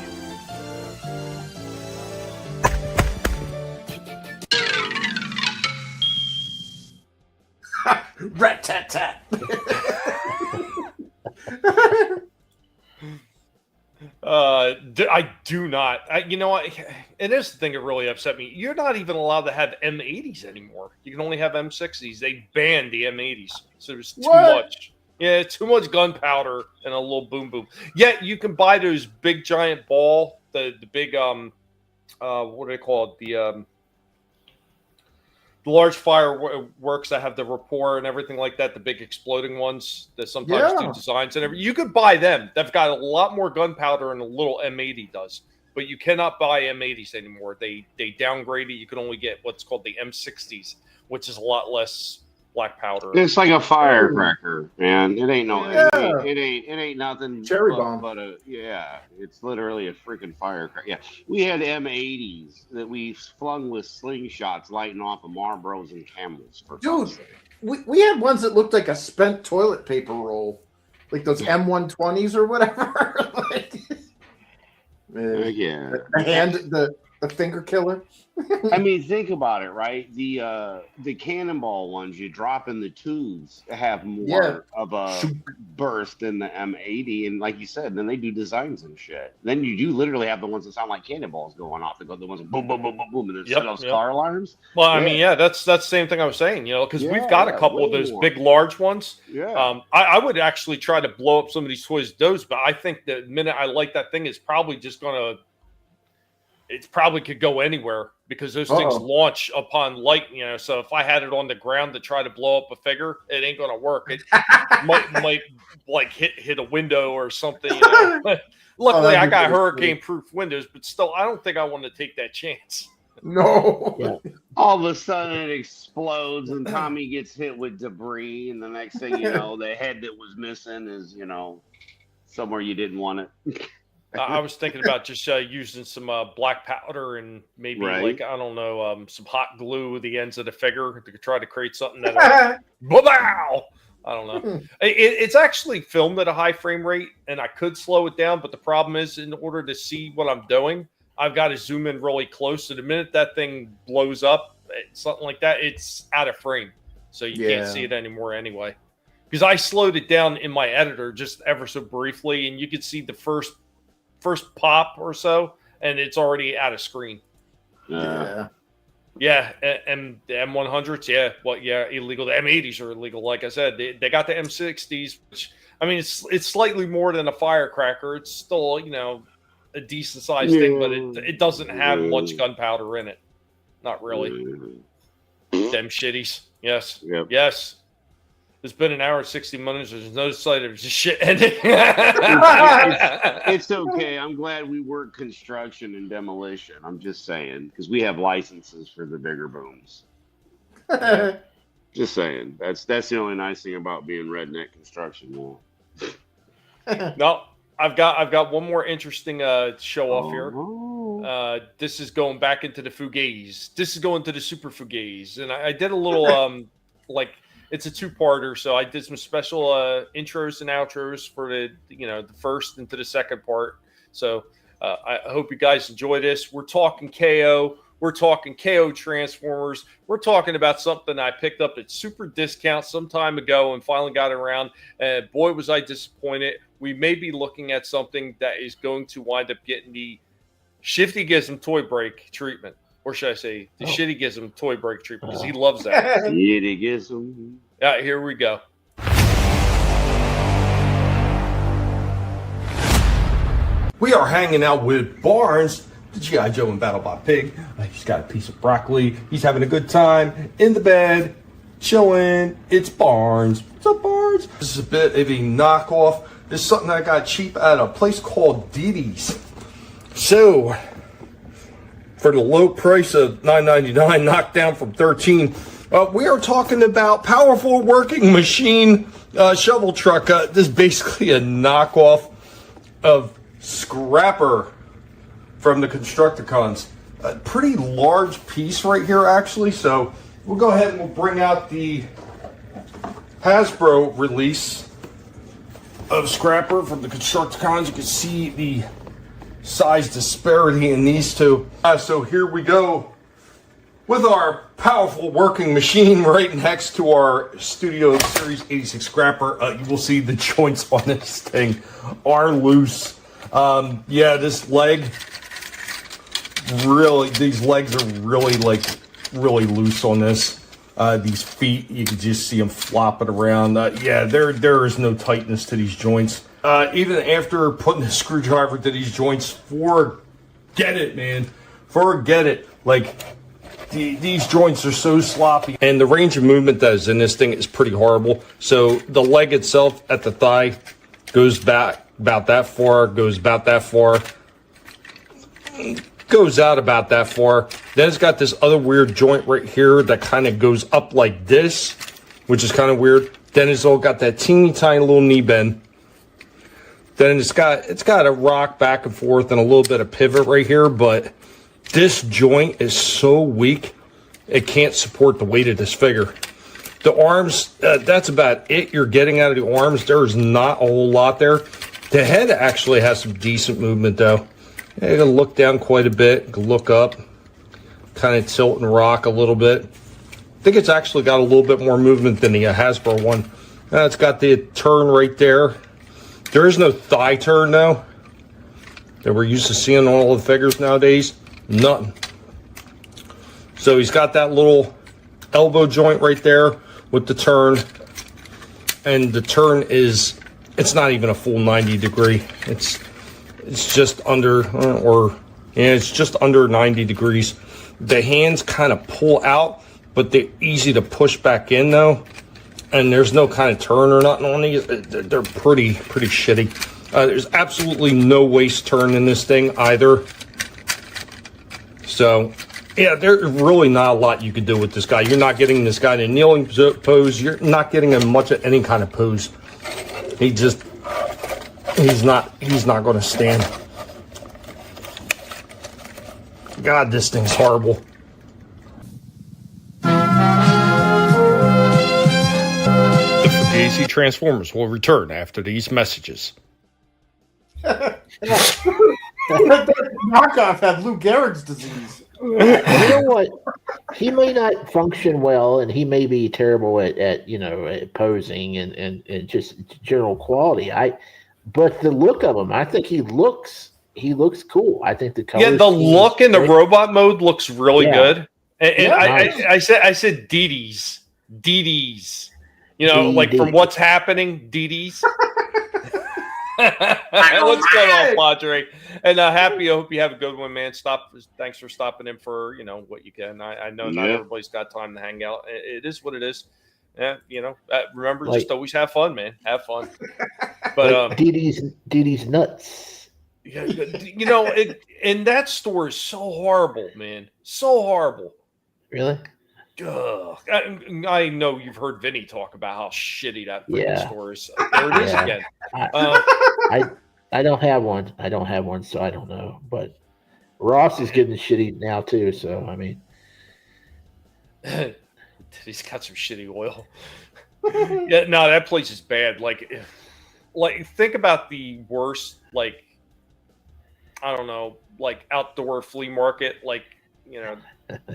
Rat-tat-tat. I do not. You know what? And this is the thing that really upset me. You're not even allowed to have M80s anymore. You can only have M60s. They banned the M80s. So there's too much. Yeah, too much gunpowder and a little boom boom. Yet you can buy those big giant ball, the big what do they call it? The large fireworks that have the rapport and everything like that, the big exploding ones that sometimes do designs and everything. You could buy them. They've got a lot more gunpowder than a little M80 does, but you cannot buy M80s anymore. They downgraded. You can only get what's called the M60s, which is a lot less black powder. It's like a firecracker, man. It ain't no, it ain't nothing. Cherry bomb. But it's literally a freaking firecracker. Yeah, we had M80s that we flung with slingshots, lighting off of Marlboros and Camels. For dude, we had ones that looked like a spent toilet paper roll, like those M120s or whatever. The finger killer. I mean, think about it, right? The cannonball ones you drop in the tubes have more of a burst than the M80, and like you said, then they do designs and shit. Then you do literally have the ones that sound like cannonballs going off. The ones that boom, boom, boom, boom, boom, and then set those car alarms. Well, I mean, that's the same thing I was saying, because we've got a couple of those big, large ones. Yeah. I would actually try to blow up some of these toys with those, but I think the minute I light that thing, it's probably just gonna. It probably could go anywhere because those things launch upon light, So if I had it on the ground to try to blow up a figure, it ain't gonna work. It might like hit a window or something. Luckily, I got hurricane-proof windows, but still, I don't think I want to take that chance. No. All of a sudden, it explodes, and Tommy gets hit with debris, and the next thing you know, the head that was missing is, somewhere you didn't want it. I was thinking about just using some black powder and maybe some hot glue at the ends of the figure to try to create something that I don't know. It's actually filmed at a high frame rate, and I could slow it down, but the problem is, in order to see what I'm doing, I've got to zoom in really close. So the minute that thing blows up, something like that, it's out of frame, so you can't see it anymore anyway. Because I slowed it down in my editor just ever so briefly, and you could see the first pop or so, and it's already out of screen. And the M100s, illegal. The M80s are illegal. Like I said, they got the M60s, which I mean, it's slightly more than a firecracker. It's still a decent sized thing, but it doesn't have much gunpowder in it. Not really. Them shitties. Yes. Yep. Yes. It's been an hour and 60 minutes. There's no sight of just shit ending. It's okay. I'm glad we work construction and demolition. I'm just saying, because we have licenses for the bigger booms. Just saying. That's the only nice thing about being redneck construction. No, I've got one more interesting show off here. This is going back into the Fugazi. This is going to the Super Fugazi, and I did a little it's a two-parter, so I did some special intros and outros for the first into the second part. So I hope you guys enjoy this. We're talking KO. We're talking KO Transformers. We're talking about something I picked up at super discount some time ago and finally got around. And boy, was I disappointed. We may be looking at something that is going to wind up getting the Shifty Gizm toy break treatment. Or should I say the Shitty Gizm toy break treatment, because he loves that. Shitty Gizm. Yeah, here we go. We are hanging out with Barnes, the G.I. Joe and BattleBot Pig. He's got a piece of broccoli. He's having a good time in the bed, chilling. It's Barnes. What's up, Barnes? This is a bit of a knockoff. This is something I got cheap at a place called Didi's. So, for the low price of $9.99, knocked down from $13, we are talking about powerful working machine shovel truck. This is basically a knockoff of Scrapper from the Constructicons. A pretty large piece right here, actually. So we'll go ahead and we'll bring out the Hasbro release of Scrapper from the Constructicons. You can see the size disparity in these two. So here we go with our powerful working machine right next to our Studio Series 86 Scrapper. You will see the joints on this thing are loose. This leg, really, these legs are really loose on this. These feet, you can just see them flopping around. There is no tightness to these joints. Even after putting a screwdriver to these joints, forget it, man. Forget it. Like, these joints are so sloppy. And the range of movement that is in this thing is pretty horrible. So the leg itself at the thigh goes back about that far, goes about that far, goes out about that far. Then it's got this other weird joint right here that kind of goes up like this, which is kind of weird. Then it's all got that teeny tiny little knee bend. Then it's got a rock back and forth and a little bit of pivot right here, but this joint is so weak, it can't support the weight of this figure. The arms, that's about it you're getting out of the arms. There's not a whole lot there. The head actually has some decent movement, though. You can look down quite a bit, look up, kind of tilt and rock a little bit. I think it's actually got a little bit more movement than the Hasbro one. It's got the turn right there. There is no thigh turn, though, that we're used to seeing on all the figures nowadays. Nothing. So he's got that little elbow joint right there with the turn. And the turn is, it's not even a full 90 degree. It's just under, it's just under 90 degrees. The hands kind of pull out, but they're easy to push back in, though. And there's no kind of turn or nothing on these. They're pretty shitty. There's absolutely no waist turn in this thing either. So, yeah, there's really not a lot you could do with this guy. You're not getting this guy in a kneeling pose. You're not getting him much of any kind of pose. He's not going to stand. God, this thing's horrible. The Fugazi Transformers will return after these messages. That knockoff had Lou Gehrig's disease. You know what? He may not function well, and he may be terrible at at posing and just general quality. But the look of him, I think he looks cool. I think the color. Yeah, the look in the robot mode looks really good. And nice. I said DDs. You know, like from What's Happening, DDs. What's going on, Padre? And happy. I hope you have a good one, man. Thanks for stopping in for what you can. I know not everybody's got time to hang out. It is what it is. Yeah, remember, just always have fun, man. Have fun. But DD's nuts. Yeah, and that store is so horrible, man. So horrible. Really? Ugh. I know you've heard Vinnie talk about how shitty that store is. There it is again. I don't have one. So I don't know. But Ross is getting shitty now too. So I mean, he's got some shitty oil. Yeah, no, that place is bad. Like think about the worst. Like, I don't know, like outdoor flea market. Like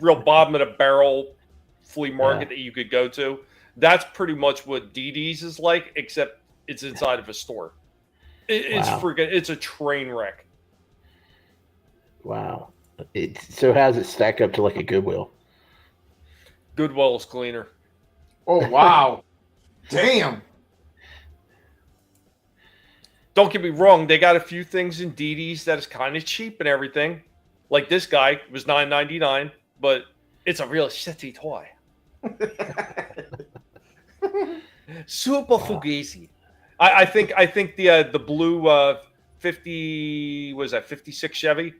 real bottom of the barrel flea market that you could go to. That's pretty much what DD's is like, except it's inside of a store. It's a train wreck. Wow. So how does it stack up to like a Goodwill? Goodwill is cleaner. Oh, wow. Damn. Don't get me wrong, they got a few things in DD's that is kind of cheap and everything. Like this guy was $9.99, but it's a real shitty toy. Super Fugazi. I think the blue 56 Chevy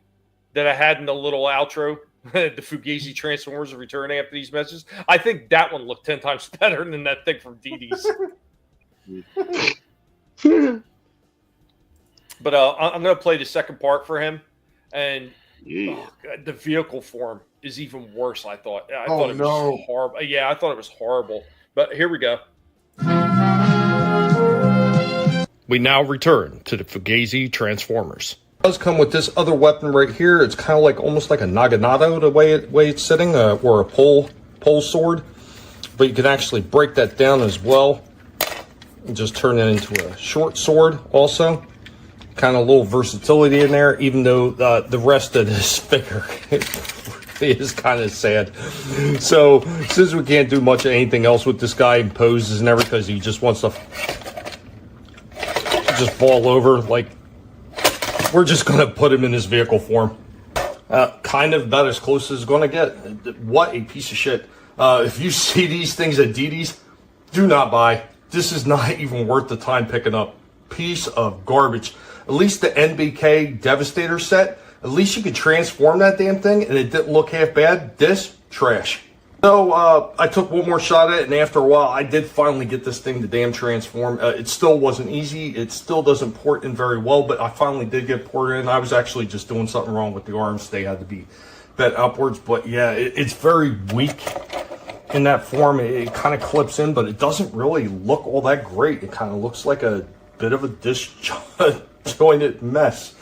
that I had in the little outro, the Fugazi Transformers are returning after these messages. I think that one looked 10 times better than that thing from DD's. But I'm going to play the second part for him, and the vehicle form is even worse. I thought it was horrible. Yeah, I thought it was horrible. But here we go. We now return to the Fugazi Transformers. It does come with this other weapon right here. It's kind of like almost like a naginata the way it's sitting, or a pole sword. But you can actually break that down as well and just turn it into a short sword also. Kind of a little versatility in there, even though the rest of this figure is kind of sad. So since we can't do much of anything else with this guy and poses and everything, because he just wants to just fall over, like, we're just going to put him in his vehicle form. Kind of about as close as it's going to get. What a piece of shit. If you see these things at DD's, do not buy. This is not even worth the time picking up. Piece of garbage. At least the NBK Devastator set, at least you could transform that damn thing and it didn't look half bad. This, trash. So I took one more shot at it, and after a while, I did finally get this thing to damn transform. It still wasn't easy. It still doesn't port in very well, but I finally did get ported in. I was actually just doing something wrong with the arms. They had to be bent upwards, but yeah, it's very weak in that form. It kind of clips in, but it doesn't really look all that great. It kind of looks like a bit of a disjointed mess.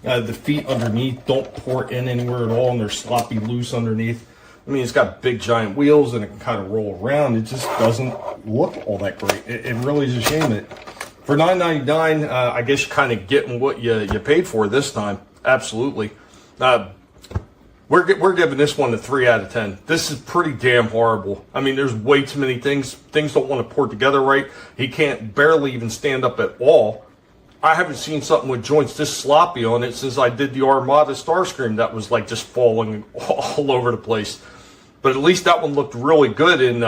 The feet underneath don't port in anywhere at all, and they're sloppy loose underneath. I mean, it's got big giant wheels and it can kind of roll around. It just doesn't look all that great. It really is a shame that for $9.99, I guess you're kind of getting what you paid for this time. Absolutely. We're giving this one a 3 out of 10. This is pretty damn horrible. I mean, there's way too many things. Things don't want to port together right. He can't barely even stand up at all. I haven't seen something with joints this sloppy on it since I did the Armada Starscream that was like just falling all over the place. But at least that one looked really good in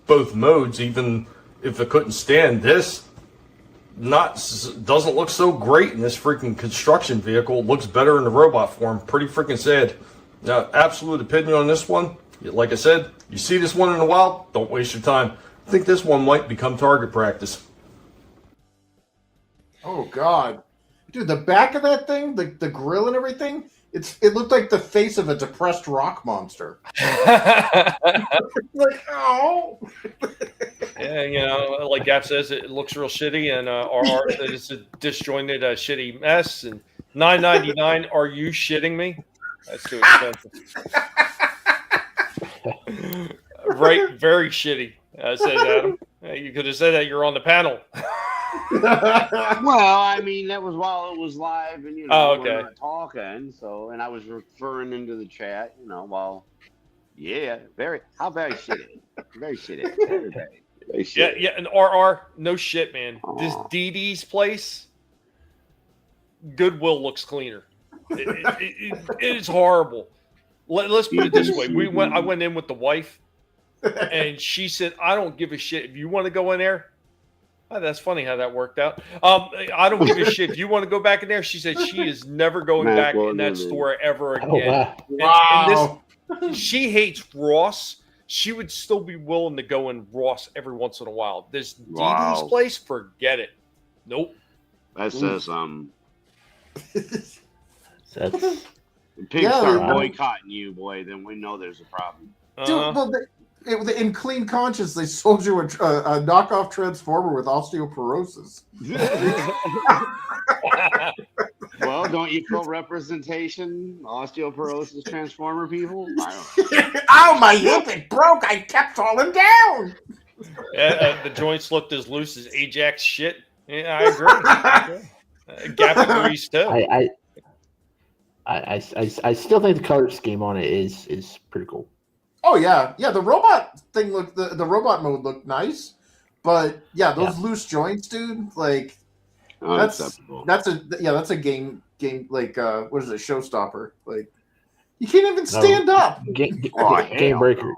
both modes, even if it couldn't stand this. Doesn't look so great in this freaking construction vehicle. It looks better in the robot form. Pretty freaking sad. Now, absolute opinion on this one. Like I said, you see this one in the wild, don't waste your time. I think this one might become target practice. Oh God, dude, the back of that thing, the grill and everything, it looked like the face of a depressed rock monster. Like, oh. Yeah, you know, like Gap says, it looks real shitty, and RR said it's a disjointed, shitty mess. And $9.99, are you shitting me? That's too expensive. Right, very shitty, says Adam. You could have said that you're on the panel. Well, I mean, that was while it was live, and you know, oh, okay. we were talking. So, and I was referring into the chat, you know, while yeah, very shitty, very shitty, very shitty. Yeah, and RR, no shit, man. This DD's place, Goodwill looks cleaner. It is horrible. Let's put it this way: I went in with the wife, and she said, "I don't give a shit if you want to go in there." Oh, that's funny how that worked out. I don't give a shit if you want to go back in there. She said she is never going back in that store ever again. Wow. And she hates Ross. She would still be willing to go in Ross every once in a while. This DD's place, forget it. Nope. That says That's pigs start boycotting you, boy. Then we know there's a problem. Dude, well, in clean conscience, they sold you a knockoff Transformer with osteoporosis. Well, don't you feel representation? Osteoporosis Transformer people? Oh, my hip, it broke. I kept falling down. The joints looked as loose as Ajax shit. Yeah, I agree. Gap agrees too. I still think the color scheme on it is pretty cool. Oh yeah. The robot thing looked the robot mode looked nice, but yeah, those loose joints, dude. Like that's a game like what is it, showstopper? Like you can't even stand up. Game breaker.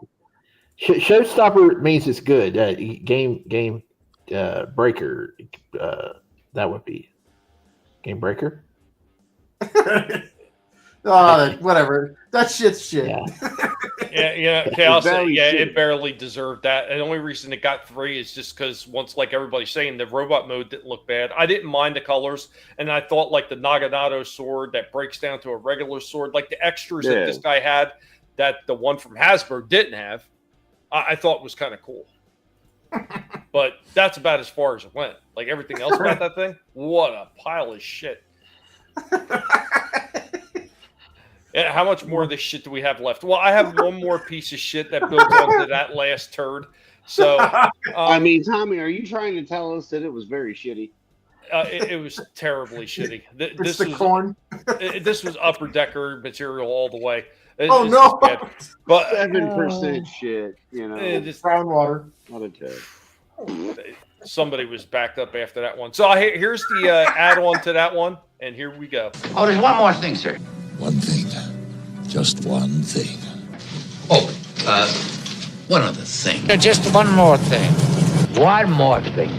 Showstopper means it's good. Game breaker. That would be game breaker. Whatever. That shit's shit. Yeah, K.O.s. It barely deserved that. And the only reason it got 3 is just because once, like everybody's saying, the robot mode didn't look bad. I didn't mind the colors, and I thought like the Naganato sword that breaks down to a regular sword, like the extras that this guy had, that the one from Hasbro didn't have, I thought was kind of cool. But that's about as far as it went. Like everything else about that thing, what a pile of shit. How much more of this shit do we have left? Well, I have one more piece of shit that builds onto that last turd. So, I mean, Tommy, are you trying to tell us that it was very shitty? It was terribly shitty. This was corn. This was upper decker material all the way. Oh no! But 7% shit. You know, just brown water. Not a tip. Somebody was backed up after that one. So here's the add-on to that one, and here we go. Oh, there's one more thing, sir. One thing. just one thing. One other thing. Just one more thing. One more thing.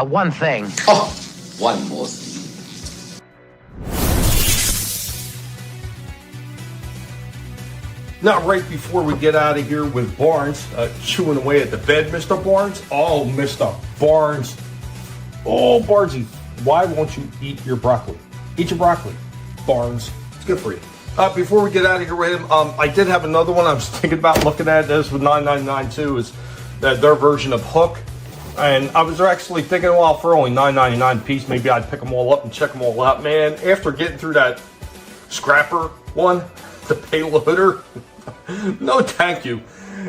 One thing. Oh, one more thing. Now, right before we get out of here with Barnes chewing away at the bed, Mr. Barnes. Oh, Mr. Barnes. Oh, Barnesy, why won't you eat your broccoli? Eat your broccoli, Barnes. It's good for you. Before we get out of here with him, I did have another one I was thinking about looking at. This with 9.99 too, is their version of Hook. And I was actually thinking, well, for only $9.99 a piece, maybe I'd pick them all up and check them all out. Man, after getting through that scrapper one, the payloader, no thank you.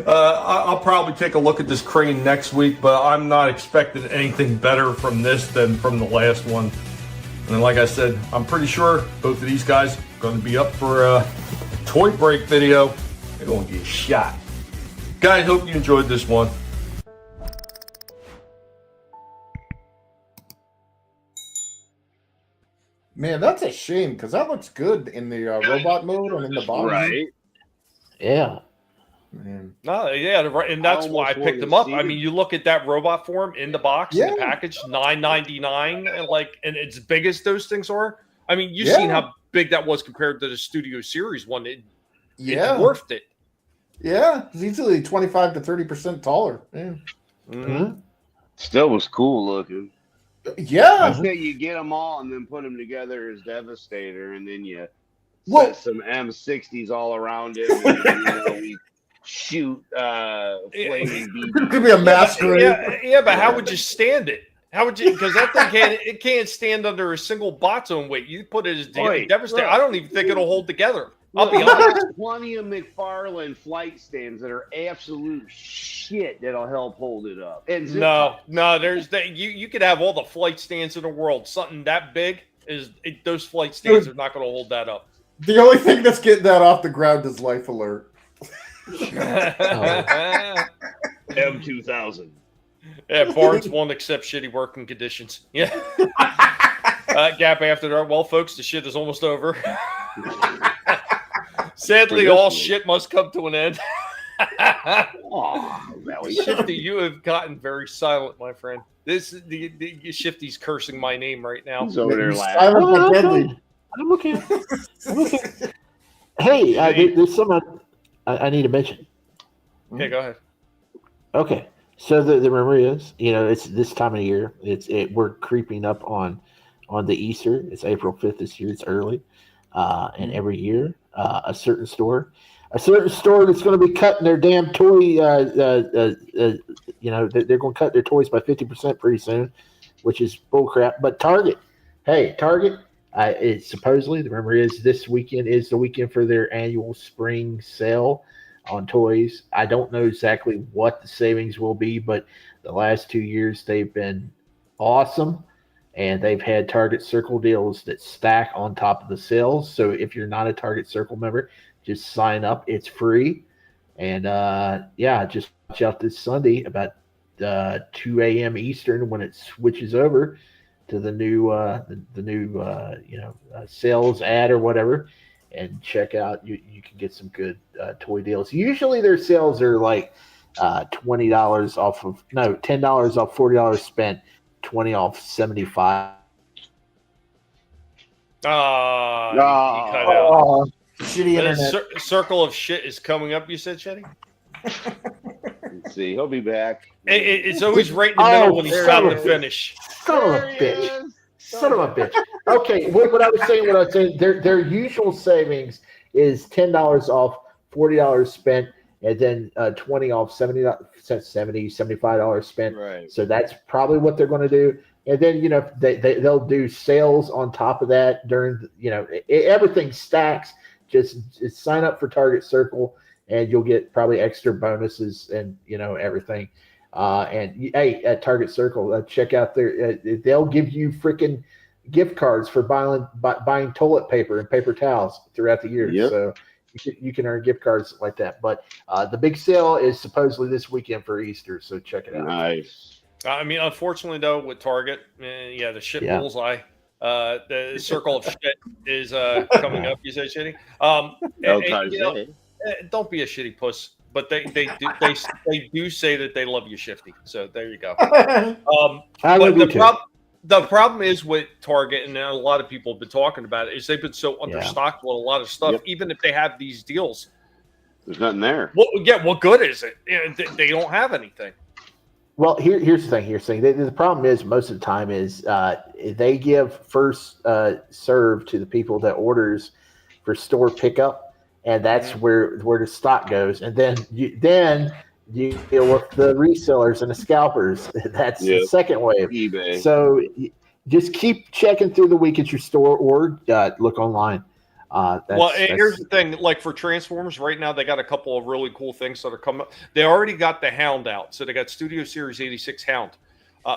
I'll probably take a look at this crane next week, but I'm not expecting anything better from this than from the last one. And like I said, I'm pretty sure both of these guys are going to be up for a toy break video. They're going to get shot. Guys, hope you enjoyed this one. Man, that's a shame because that looks good in the robot mode and in the box. Right. Yeah. Man. No, yeah, and that's why I picked them up. I mean, you look at that robot form in the box, in the package, $9.99, and it's big as those things are. I mean, you've seen how big that was compared to the Studio Series one. It dwarfed it. Yeah, it's easily 25 to 30% taller. Yeah. Mm-hmm. Still was cool looking. Yeah. I say you get them all and then put them together as Devastator, and then you set some M60s all around it. We shoot flaming beads. It could be a masquerade. Yeah, but how would you stand it? How would you? Because that thing can't stand under a single bot's own weight. You put it as Devastator. I don't even think it'll hold together. I'll be honest. There's plenty of McFarlane flight stands that are absolute shit that'll help hold it up. And no, there's that. You could have all the flight stands in the world. Something that big those flight stands are not going to hold that up. The only thing that's getting that off the ground is Life Alert. M2000. Yeah, Barnes won't accept shitty working conditions. Yeah. Gap after dark. Well, folks, the shit is almost over. Sadly, all shit must come to an end. Shifty, you have gotten very silent, my friend. This the Shifty's cursing my name right now. He's over there laughing. I'm looking. Hey, there's someone I need to mention. Okay, go ahead. Okay, so the rumor is, it's this time of year. We're creeping up on the Easter. It's April 5th this year. It's early, and every year, a certain store that's going to be cutting their damn toy. They're going to cut their toys by 50% pretty soon, which is bullcrap. But Target. It's supposedly, the rumor is, this weekend is the weekend for their annual spring sale on toys. I don't know exactly what the savings will be, but the last 2 years they've been awesome, and they've had Target Circle deals that stack on top of the sales. So if you're not a Target Circle member, just sign up. It's free. And just watch out this Sunday about 2 a.m. Eastern when it switches over to the new sales ad or whatever, and check out. You can get some good toy deals. Usually their sales are like $10 off $40 spent, 20 off 75. Shitty internet. Circle of shit is coming up. You said, Shitty? Let's see, he'll be back. It's always right in the middle when he's about to finish. Son of a bitch. Okay, what I was saying, their usual savings is $10 off, $40 spent, and then 20 off $75 spent. Right. So that's probably what they're going to do. And then, they'll do sales on top of that during, everything stacks. Just sign up for Target Circle, and you'll get probably extra bonuses and, everything. At Target Circle, check out they'll give you freaking gift cards for buying toilet paper and paper towels throughout the year. Yep. So you can earn gift cards like that. But the big sale is supposedly this weekend for Easter, so check it out. Nice. I mean, unfortunately, though, with Target, the shit bullseye. The circle of shit is coming up. You said Shitty. Don't be a shitty puss. But they do say that they love you, Shifty. So there you go. The problem is with Target, and a lot of people have been talking about it, is they've been so understocked with a lot of stuff. Yep. Even if they have these deals, there's nothing there. What good is it? They don't have anything. Well, here's the thing. The problem is most of the time is they give first serve to the people that orders for store pickup. And that's where the stock goes, and then you deal with the resellers and the scalpers. That's the second wave. eBay. So just keep checking through the week at your store or look online. Here's the thing: like for Transformers, right now they got a couple of really cool things that are coming up. They already got the Hound out, so they got Studio Series 86 Hound.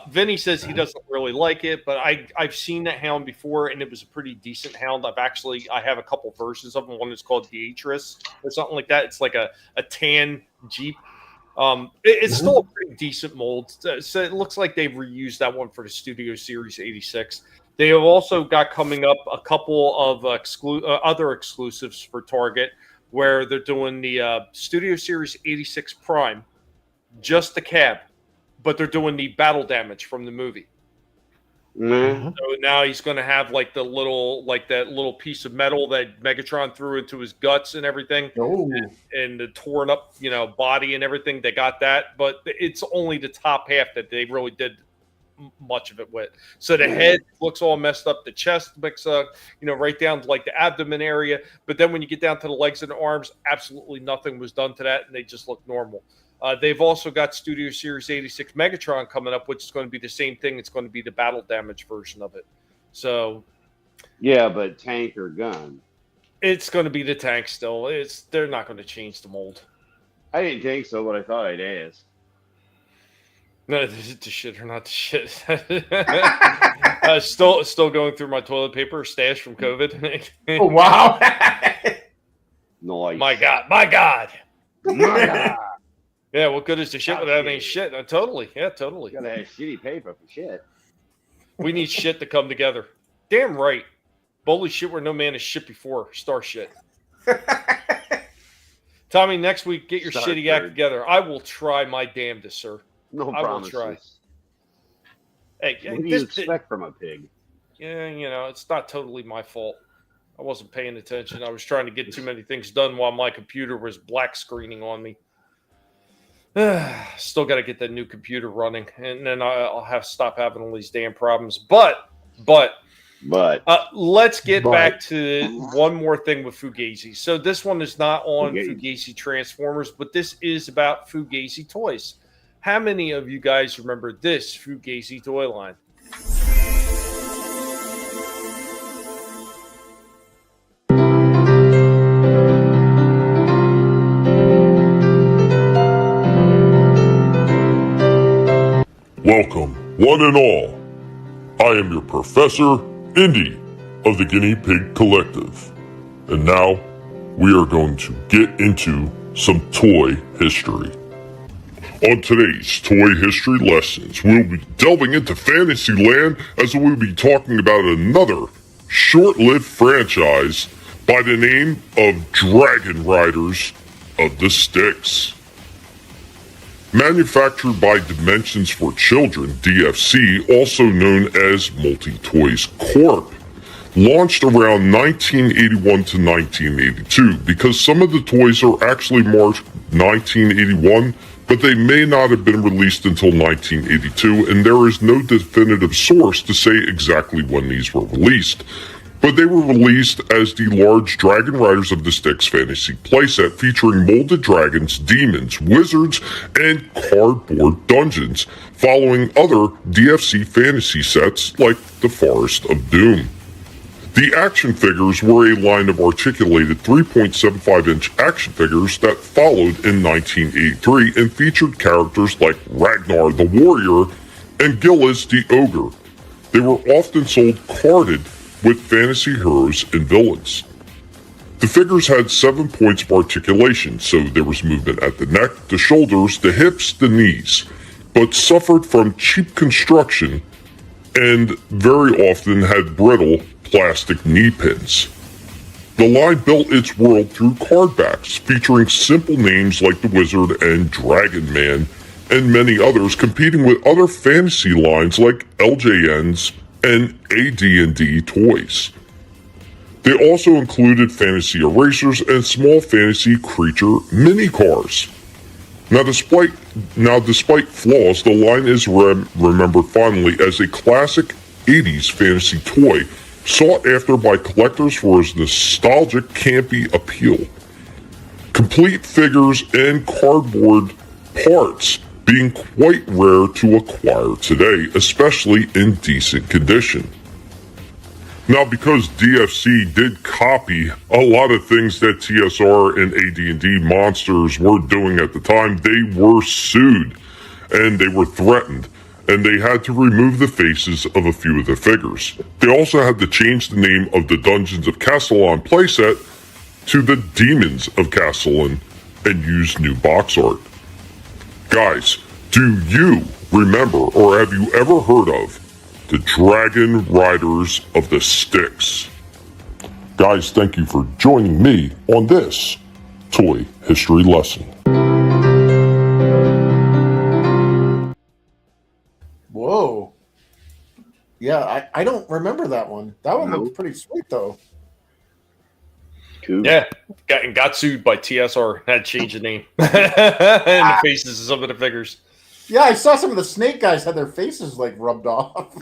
Vinnie says he doesn't really like it, but I've seen that Hound before, and it was a pretty decent Hound. I have a couple versions of them. One is called Beatrice or something like that. It's like a tan Jeep. It's still a pretty decent mold. So it looks like they've reused that one for the Studio Series 86. They have also got coming up a couple of other exclusives for Target, where they're doing the Studio Series 86 Prime, just the cab. But they're doing the battle damage from the movie. Mm-hmm. So now he's going to have like that little piece of metal that Megatron threw into his guts and everything, and the torn up, body and everything. They got that, but it's only the top half that they really did much of it with. So the head looks all messed up, the chest looks right down to like the abdomen area. But then when you get down to the legs and the arms, absolutely nothing was done to that, and they just look normal. They've also got Studio Series 86 Megatron coming up, which is going to be the same thing. It's going to be the battle damage version of it. So, yeah, but tank or gun? It's going to be the tank still. They're not going to change the mold. I didn't think so, but I thought I'd ask. No, is it the shit or not the shit? Still going through my toilet paper stash from COVID. Oh, wow. Nice. My God. Yeah, what good is the shit without any shit? Totally. Yeah, totally. You gotta have shitty paper for shit. We need shit to come together. Damn right. Boldly shit where no man has shit before. Star shit. Tommy, next week, get your shitty act together. I will try my damnedest, sir. No I promises. will try. Hey, what do you expect from a pig? Yeah, it's not totally my fault. I wasn't paying attention. I was trying to get too many things done while my computer was black screening on me. Still got to get that new computer running, and then I'll have to stop having all these damn problems. But let's get back to one more thing with Fugazi. So this one is not on Fugazi Transformers, but this is about Fugazi toys. How many of you guys remember this Fugazi toy line? Welcome, one and all. I am your Professor Indy of the Guinea Pig Collective. And now, we are going to get into some toy history. On today's Toy History Lessons, we'll be delving into Fantasyland as we'll be talking about another short-lived franchise by the name of Dragon Riders of the Sticks. Manufactured by Dimensions for Children, DFC, also known as Multi-Toys Corp., launched around 1981 to 1982 because some of the toys are actually marked 1981, but they may not have been released until 1982, and there is no definitive source to say exactly when these were released. But they were released as the large Dragon Riders of the Sticks fantasy playset featuring molded dragons, demons, wizards, and cardboard dungeons, following other DFC fantasy sets like the Forest of Doom. The action figures were a line of articulated 3.75-inch action figures that followed in 1983 and featured characters like Ragnar the Warrior and Gillis the Ogre. They were often sold carded with fantasy heroes and villains. The figures had 7 points of articulation, so there was movement at the neck, the shoulders, the hips, the knees, but suffered from cheap construction and very often had brittle plastic knee pins. The line built its world through card backs, featuring simple names like the Wizard and Dragon Man, and many others, competing with other fantasy lines like LJN's and AD&D toys. They also included fantasy erasers and small fantasy creature mini cars. Now, despite flaws, the line is remembered fondly as a classic 80s fantasy toy, sought after by collectors for its nostalgic, campy appeal. Complete figures and cardboard parts being quite rare to acquire today, especially in decent condition. Now, because DFC did copy a lot of things that TSR and AD&D Monsters were doing at the time, they were sued and they were threatened, and they had to remove the faces of a few of the figures. They also had to change the name of the Dungeons of Castellan playset to the Demons of Castellan and use new box art. Guys, do you remember, or have you ever heard of, the Dragon Riders of the Styx? Guys, thank you for joining me on this toy history lesson. Whoa. Yeah, I don't remember that one. That one looked pretty sweet, though. Cool. Yeah, got sued by TSR. Had to change the name and the faces of some of the figures. Yeah, I saw some of the snake guys had their faces like rubbed off.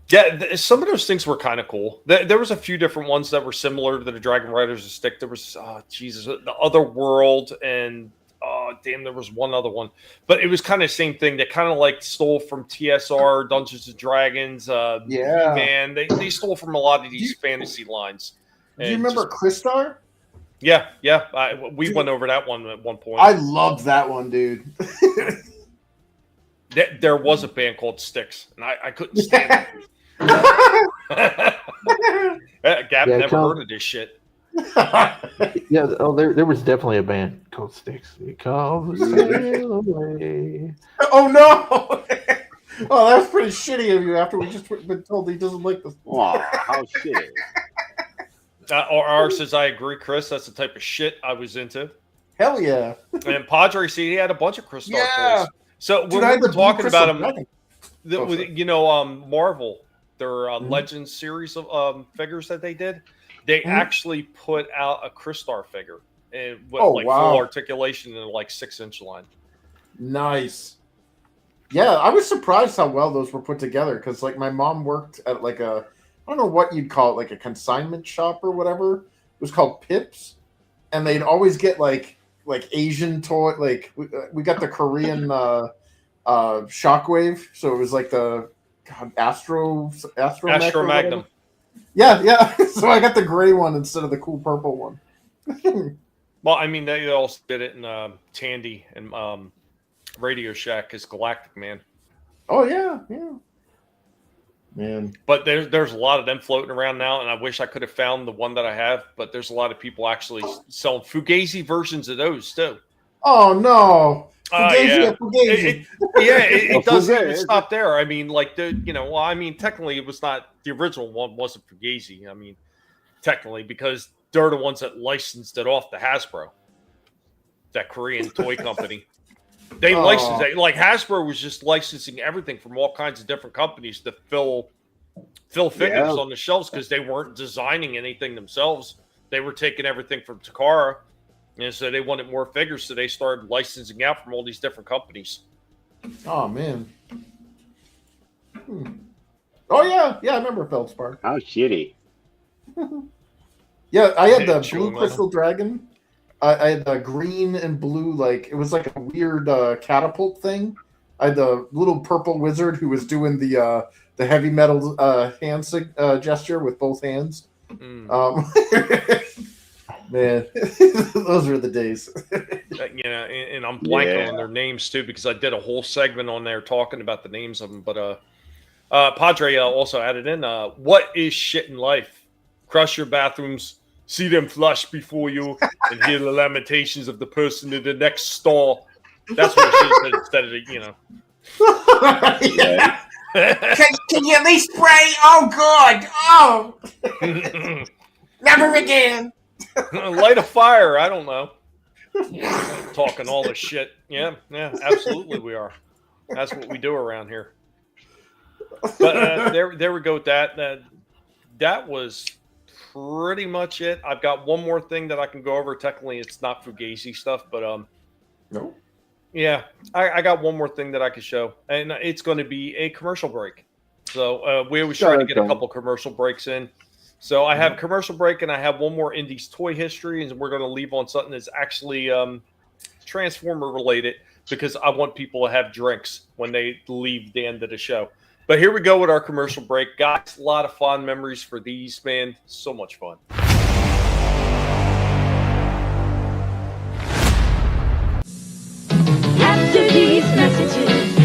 Yeah, some of those things were kind of cool. There was a few different ones that were similar to the Dragon Riders of Stick. There was, Jesus, the Other World, and there was one other one. But it was kind of the same thing. They kind of like stole from TSR, Dungeons and Dragons. Yeah. Man, they stole from a lot of these fantasy lines. Do you remember Crystar? Yeah. We went over that one at one point. I loved that one, dude. There was a band called Styx, and I couldn't stand it. Gab never heard of this shit. Yeah, there was definitely a band called Styx. Come sail away. Oh no! Oh, that was pretty shitty of you. After we just been told he doesn't like this. Wow, how shitty. R says, I agree, Chris. That's the type of shit I was into. Hell yeah. And Padre, see, he had a bunch of Crystal toys. So Dude, when we were talking about them, Dragon. Marvel, their Legends series of figures that they did, they actually put out a Crystar figure and with full articulation in like 6-inch line. Nice. Yeah, I was surprised how well those were put together because like my mom worked at like a, I don't know what you'd call it, like a consignment shop or whatever. It was called Pips, and they'd always get like Asian toy. Like we got the Korean Shockwave, so it was like the Astro Magnum. Yeah. So I got the gray one instead of the cool purple one. Well, I mean, they also did it in Tandy and Radio Shack as Galactic Man. Oh yeah. Man. But there's a lot of them floating around now, and I wish I could have found the one that I have, but there's a lot of people actually selling Fugazi versions of those too. Oh no. Fugazi. It doesn't even stop there. I mean, like technically it was not, the original one wasn't Fugazi. I mean, technically, because they're the ones that licensed it off to Hasbro, that Korean toy company. They licensed it. Like Hasbro was just licensing everything from all kinds of different companies to fill figures on the shelves because they weren't designing anything themselves. They were taking everything from Takara, and so they wanted more figures, so they started licensing out from all these different companies. Oh man. Oh yeah, I remember Feldspar. How shitty. Yeah, I had the blue crystal dragon. I had the green and blue, like it was like a weird catapult thing. I had the little purple wizard who was doing the heavy metal hand gesture with both hands. Man, those were the days. And I'm blanking on their names too because I did a whole segment on there talking about the names of them. But Padre also added in, what is shit in life? Crush your bathrooms. See them flush before you and hear the lamentations of the person in the next stall. That's what it should have said instead of Yeah. Can you at least spray? Oh, good. Oh, never again. Light a fire. I don't know. Talking all this shit. Yeah, absolutely we are. That's what we do around here. But there we go with that. That was pretty much it. I've got one more thing that I can go over. Technically, it's not Fugazi stuff, but no. Yeah, I got one more thing that I could show, and it's going to be a commercial break. So we always try to get a couple commercial breaks in. So I have commercial break, and I have one more Indies toy history, and we're going to leave on something that's actually Transformer related because I want people to have drinks when they leave the end of the show. But here we go with our commercial break. Guys, a lot of fond memories for these, man. So much fun. After these messages,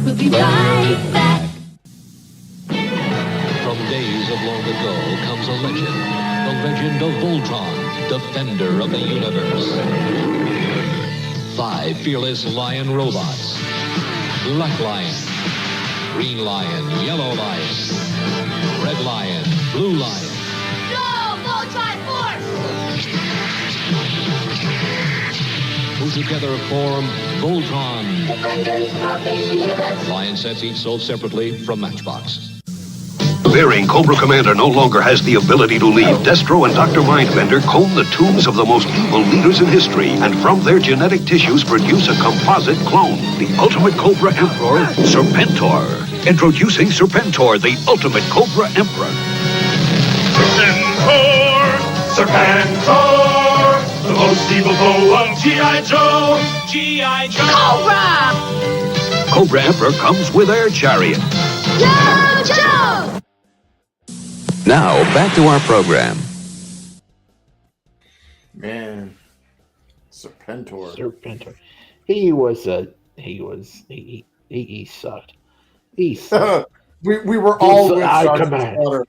we'll be right back. From days of long ago comes a legend. The legend of Voltron, defender of the universe. 5 fearless lion robots. Black Lion, Green Lion, Yellow Lion, Red Lion, Blue Lion. Go, Voltron Force! Who together form Voltron. Lion sets each sold separately from Matchbox. Fearing Cobra Commander no longer has the ability to leave, Destro and Dr. Mindbender comb the tombs of the most evil leaders in history, and from their genetic tissues produce a composite clone, the ultimate Cobra Emperor, Serpentor. Introducing Serpentor, the ultimate Cobra Emperor. Serpentor, the most evil foe of G.I. Joe. G.I. Joe. Cobra! Cobra Emperor comes with air chariot. Yo, Joe! Now, back to our program. Man, Serpentor. He sucked. He sucked. we were all with I Sergeant command. Slaughter.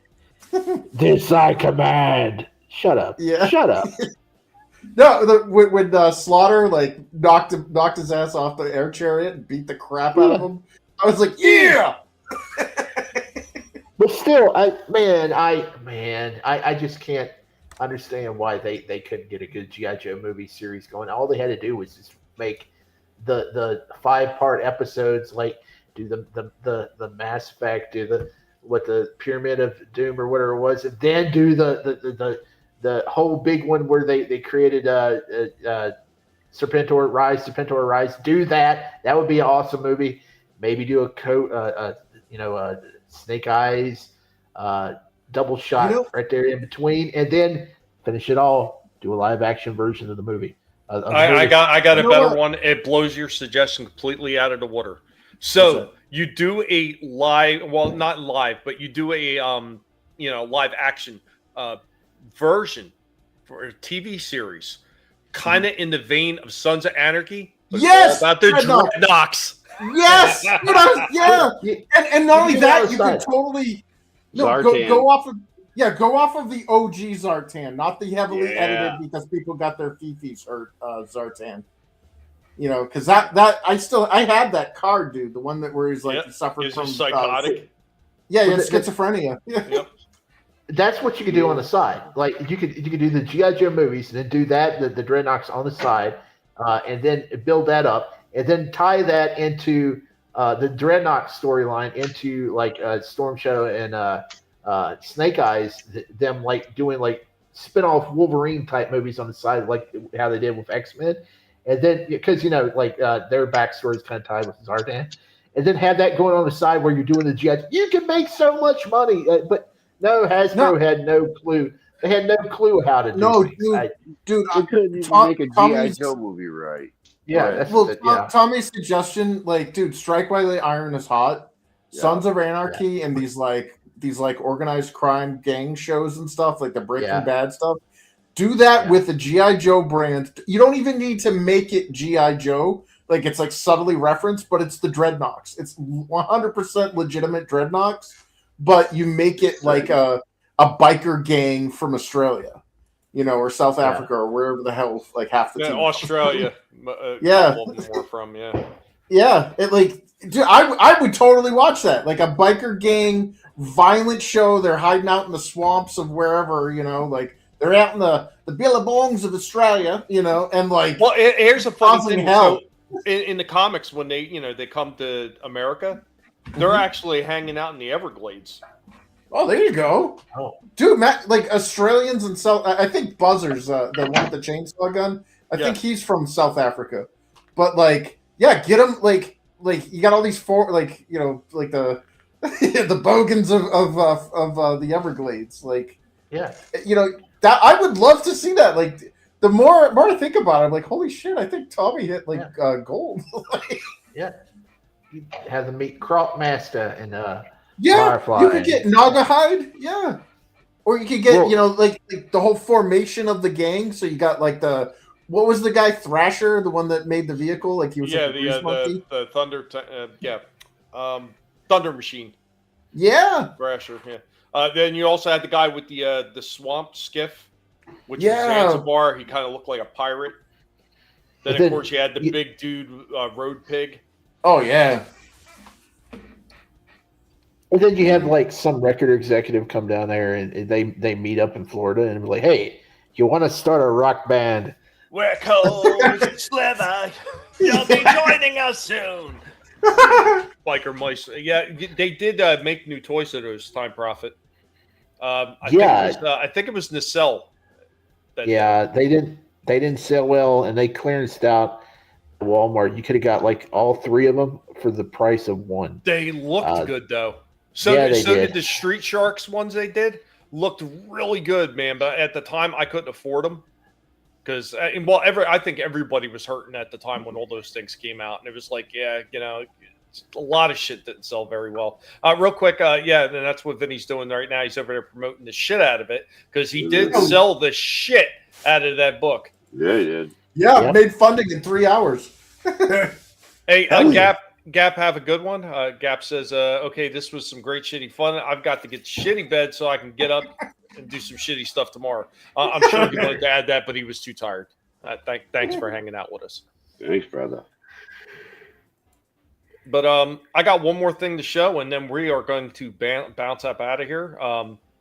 This I command. Shut up. Yeah. Shut up. No, when Slaughter like knocked his ass off the air chariot and beat the crap out of him, I was like, yeah. But still, I just can't understand why they couldn't get a good G.I. Joe movie series going. All they had to do was just make the 5-part episodes, like do the Mass Effect, do the Pyramid of Doom or whatever it was, and then do the whole big one where they created Serpentor Rise. Do that. That would be an awesome movie. Maybe do a Snake Eyes, double shot right there in between, and then finish it all. Do a live action version of the movie. I got a better one. It blows your suggestion completely out of the water. So you do a live, well, not live, but you do a live action version for a TV series, kind of in the vein of Sons of Anarchy. Yes, about the Dreadnoks. Yes, and not only that, you can totally go off of the OG Zartan, not the heavily edited because people got their fifis hurt Zartan. Because I had that card, dude, the one where he's like he suffered from psychotic. Schizophrenia. Yep. That's what you could do on the side. Like you could do the G.I. Joe movies and then do that the Dreadnoks on the side, and then build that up. And then tie that into the Dreadnought storyline into like Storm Shadow and Snake Eyes, them like doing like spin-off Wolverine type movies on the side, like how they did with X-Men. And then because their backstory is kind of tied with Zartan, and then have that going on the side where you're doing the GI. You can make so much money, but no, Hasbro had no clue. They had no clue how to do it. Dude, I couldn't even make a G.I. Joe movie right. Yeah, Tommy's suggestion, like, dude, Strike While the Iron is hot. Yeah. Sons of Anarchy and these organized crime gang shows and stuff, like the Breaking Bad stuff. Do that with the G.I. Joe brand. You don't even need to make it G.I. Joe. Like, it's like subtly referenced, but it's the Dreadnoks. It's 100% legitimate Dreadnoks, but you make it like a biker gang from Australia. Or South Africa or wherever the hell, like half the team. Australia. Yeah. More from, Yeah. It like Dude, I would totally watch that. Like a biker gang violent show. They're hiding out in the swamps of wherever, like they're out in the billabongs of Australia, and like. Well, here's a funny thing. Hell. So in the comics, when they come to America, they're actually hanging out in the Everglades. Oh, there you go. Oh. Dude, Matt, like Australians and South. I think Buzzer's the one with the chainsaw gun. I think he's from South Africa. But like, yeah, get him like you got all these like the the bogans of the Everglades. Like, yeah, that I would love to see that. Like, the more I think about it, I'm like, holy shit, I think Tommy hit like gold. Yeah, you have them meet Crop Master and Firefly. You could get Nagahide, or you could get like the whole formation of the gang. So you got like what was the guy Thrasher, the one that made the vehicle? Like he was like the Thunder, Thunder Machine. Yeah, Thrasher. Yeah. Then you also had the guy with the swamp skiff, which was Zanzibar. He kind of looked like a pirate. Then of course you had the big dude, Road Pig. Oh yeah. And then you have like some record executive come down there and they meet up in Florida and be like, hey, you want to start a rock band? We're cold and slither. You'll be joining us soon. Biker mice. Yeah, they did make new toys at those Time Prophet. I think it was Nacelle. They didn't sell well, and they clearanced out at Walmart. You could have got like all three of them for the price of one. They looked good though. So did the Street Sharks ones they did. Looked really good, man. But at the time, I couldn't afford them. Because, I think everybody was hurting at the time when all those things came out. And it was like, a lot of shit didn't sell very well. Real quick, and that's what Vinny's doing right now. He's over there promoting the shit out of it. Because he did sell the shit out of that book. Yeah, he did. Yeah, made funding in 3 hours. Hey, Gap, have a good one. Gap says, okay, this was some great shitty fun. I've got to get shitty bed so I can get up and do some shitty stuff tomorrow. I'm sure he wanted to add that, but he was too tired. Thanks for hanging out with us. Thanks, brother. But I got one more thing to show, and then we are going to bounce up out of here.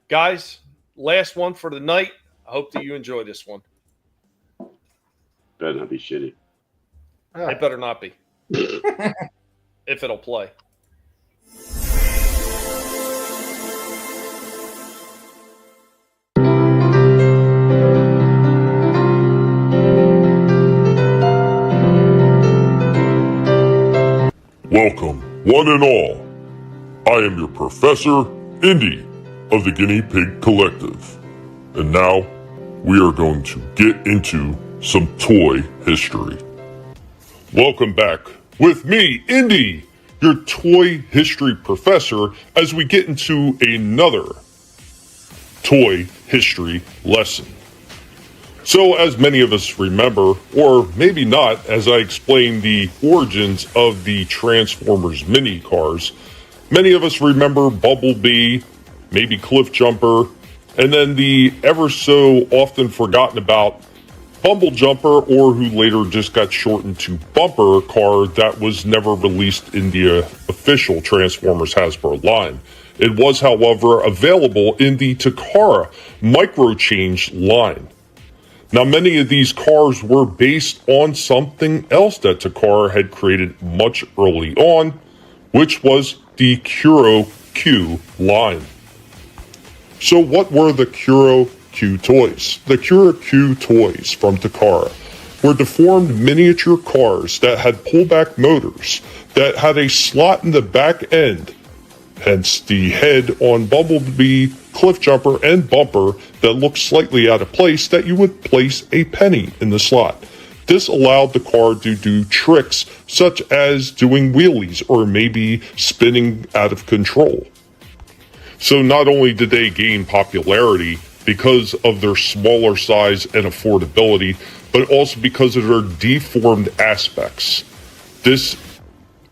Guys, last one for the night. I hope that you enjoy this one. Better not be shitty. It better not be. If it'll play. Welcome, one and all. I am your Professor, Indy, of the Guinea Pig Collective. And now, we are going to get into some toy history. Welcome back with me, Indy, your toy history professor, as we get into another toy history lesson. So, as many of us remember, or maybe not, as I explain the origins of the Transformers mini cars, many of us remember Bumblebee, maybe Cliff Jumper, and then the ever so often forgotten about Bumble Jumper, or who later just got shortened to Bumper car that was never released in the official Transformers Hasbro line. It was, however, available in the Takara Microchange line. Now, many of these cars were based on something else that Takara had created much early on, which was the Kuro Q line. So what were the Kuro Q toys? The Kuro Q toys from Takara were deformed miniature cars that had pullback motors that had a slot in the back end, hence the head on Bumblebee, Cliff Jumper, and Bumper that looked slightly out of place, that you would place a penny in the slot. This allowed the car to do tricks such as doing wheelies or maybe spinning out of control. So not only did they gain popularity because of their smaller size and affordability, but also because of their deformed aspects. This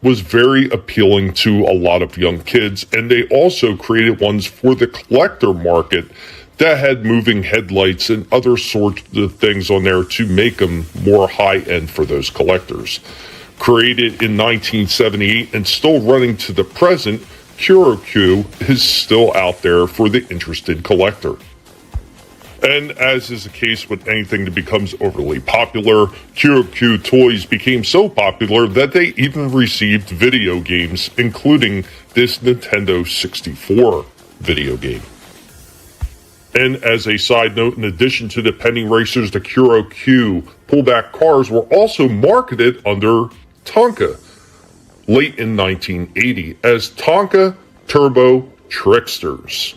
was very appealing to a lot of young kids, and they also created ones for the collector market that had moving headlights and other sorts of things on there to make them more high-end for those collectors. Created in 1978 and still running to the present, Kuro-Q is still out there for the interested collector. And as is the case with anything that becomes overly popular, Kuro-Q toys became so popular that they even received video games, including this Nintendo 64 video game. And as a side note, in addition to the penny racers, the Kuro-Q pullback cars were also marketed under Tonka late in 1980 as Tonka Turbo Tricksters.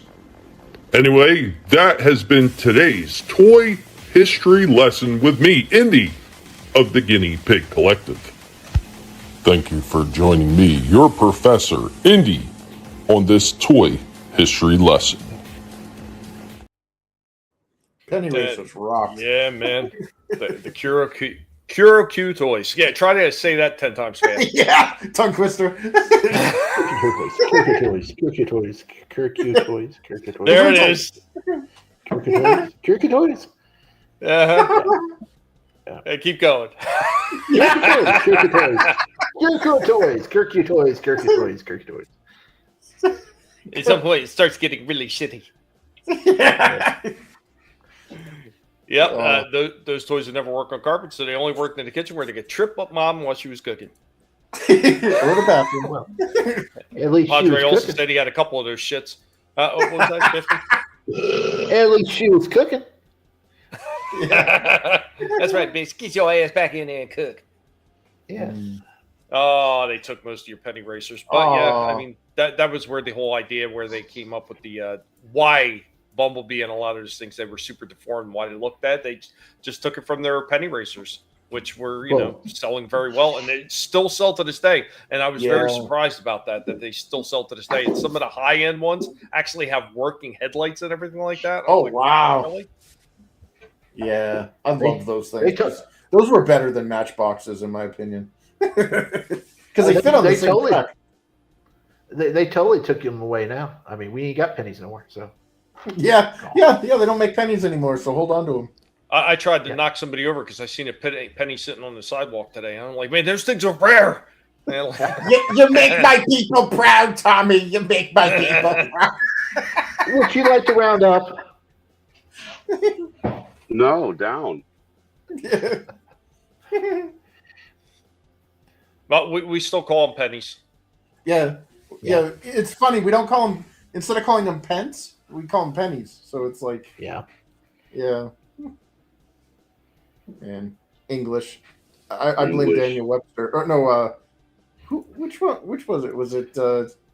Anyway, that has been today's toy history lesson with me, Indy, of the Guinea Pig Collective. Thank you for joining me, your professor, Indy, on this toy history lesson. Penny racers rock. Yeah, man. The Kuro-Q toys. Yeah, try to say that 10 times fast. Yeah, tongue twister. Kuro-Q toys. There it is. Kuro-Q toys. Uh-huh. Hey, keep going. Kuro-Q toys. At some point, it starts getting really shitty. Yep, those toys would never work on carpet, so they only worked in the kitchen where they could trip up mom while she was cooking. Or the bathroom. Well, at least Padre also said he had a couple of those shits. What was that, 50? At least she was cooking. That's right, bitch. Get your ass back in there and cook. Yeah. Oh, they took most of your penny racers. But yeah, I mean, that was where the whole idea where they came up with the why Bumblebee and a lot of those things, they were super deformed. Why they looked bad, they just took it from their penny racers, which were selling very well, and they still sell to this day. And I was very surprised about that they still sell to this day. And some of the high end ones actually have working headlights and everything like that. Oh wow! Really? Yeah, I love those things. Those were better than Matchboxes, in my opinion, because they fit on the same track. They totally took them away now. I mean, we ain't got pennies no more, so. Yeah. They don't make pennies anymore, so hold on to them. I tried to knock somebody over because I seen a penny sitting on the sidewalk today. I'm like, man, those things are rare. You make my people proud, Tommy. You make my people proud. Would you like to round up? No, down. But we still call them pennies. Yeah. It's funny. We don't call them, instead of calling them pence, we call them pennies. So it's like, yeah. And English. I blame Daniel Webster. Or no, which one? Which was it? Was it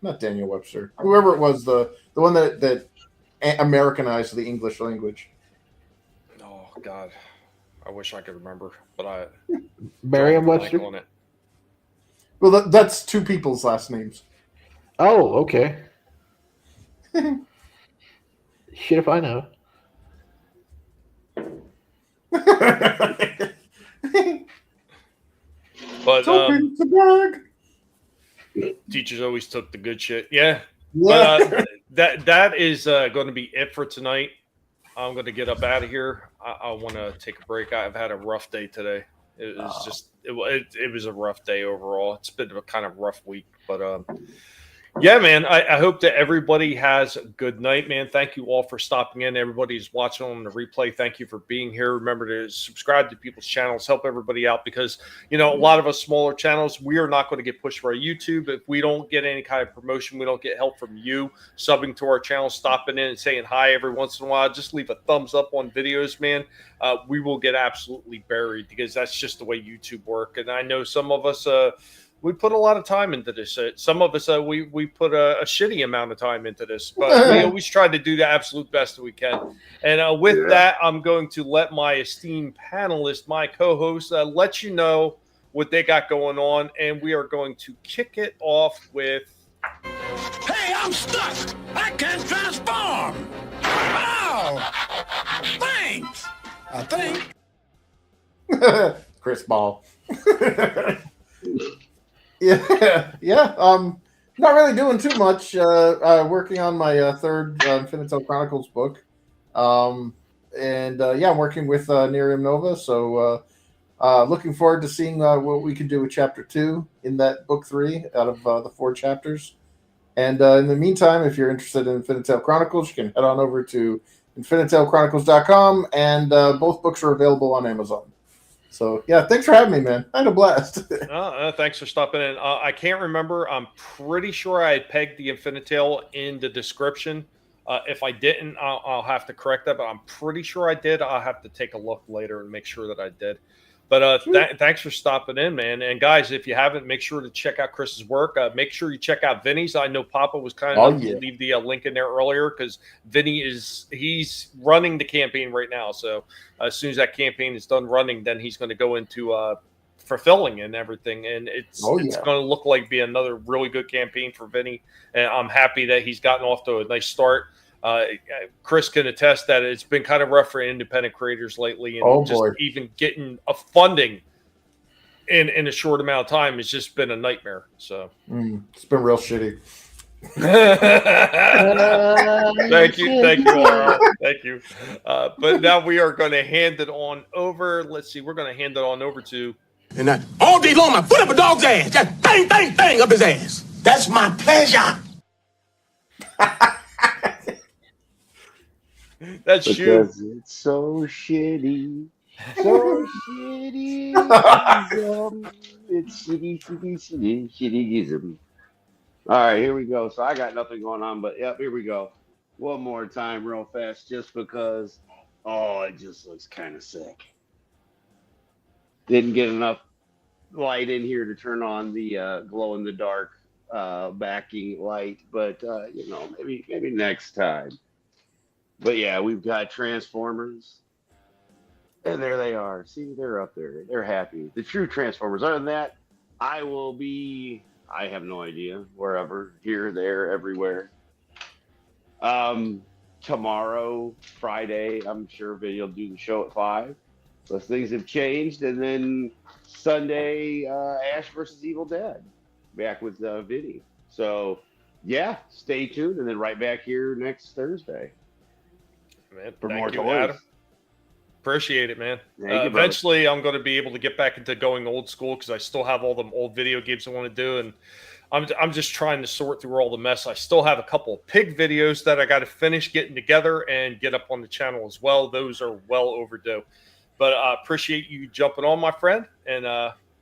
not Daniel Webster? Whoever it was, the one that Americanized the English language. Oh God, I wish I could remember, but I Merriam-Webster. on it. Well, that's two people's last names. Oh, okay. Shit if I know. But teachers always took the good shit. Yeah. But that is going to be it for tonight. I'm going to get up out of here. I want to take a break. I've had a rough day today. It was just it was a rough day overall. It's been a kind of rough week, but yeah, man, I hope that everybody has a good night, man. Thank you all for stopping in. Everybody who's watching on the replay, thank you for being here. Remember to subscribe to people's channels, help everybody out, because, a lot of us smaller channels, we are not going to get pushed by YouTube. If we don't get any kind of promotion, we don't get help from you subbing to our channel, stopping in and saying hi every once in a while, just leave a thumbs up on videos, man. We will get absolutely buried because that's just the way YouTube work. And I know some of us, we put a lot of time into this. Some of us, we put a shitty amount of time into this, but we always try to do the absolute best that we can. And with that, I'm going to let my esteemed panelist, my co-host, let you know what they got going on, and we are going to kick it off with... Hey, I'm stuck! I can't transform! Oh! Thanks! I think. Chris Ball. Yeah. Not really doing too much. Working on my third Infinito Chronicles book. I'm working with Nerium Nova. So Looking forward to seeing what we can do with Chapter 2 in that book 3 out of the 4 chapters. And in the meantime, if you're interested in Infinitale Chronicles, you can head on over to InfinitaleChronicles.com, and both books are available on Amazon. So, yeah, thanks for having me, man. I had a blast. Thanks for stopping in. I can't remember. I'm pretty sure I had pegged the Infinitale in the description. If I didn't, I'll have to correct that, but I'm pretty sure I did. I'll have to take a look later and make sure that I did. But thanks for stopping in, man. And guys, if you haven't, make sure to check out Chris's work. Make sure you check out Vinnie's. I know Papa was kind enough to leave the link in there earlier because Vinnie he's running the campaign right now. So as soon as that campaign is done running, then he's going to go into fulfilling and everything. And it's going to look like be another really good campaign for Vinnie. And I'm happy that he's gotten off to a nice start. Chris can attest that it's been kind of rough for independent creators lately, and even getting a funding in a short amount of time has just been a nightmare. So it's been real shitty. Thank you. But now we are going to hand it on over. Let's see, we're going to hand it on over to. And all day long, my foot up a dog's ass, just bang, bang, bang up his ass. That's my pleasure. That's because it's so shitty. So shitty. It's shitty. All right, here we go. So I got nothing going on, but yep, here we go. One more time real fast just because, it just looks kind of sick. Didn't get enough light in here to turn on the glow-in-the-dark backing light, but, maybe next time. But yeah, we've got Transformers, and there they are. See, they're up there. They're happy. The true Transformers. Other than that, I have no idea, wherever, here, there, everywhere. Tomorrow, Friday, I'm sure Vinnie will do the show at 5. So things have changed. And then Sunday, Ash versus Evil Dead, back with Vinnie. So, yeah, stay tuned. And then right back here next Thursday. Man, for thank more you, toys. Adam. Appreciate it, man. You, eventually, I'm going to be able to get back into going old school because I still have all the old video games I want to do, and I'm just trying to sort through all the mess. I still have a couple of pig videos that I got to finish getting together and get up on the channel as well. Those are well overdue. But I appreciate you jumping on, my friend. And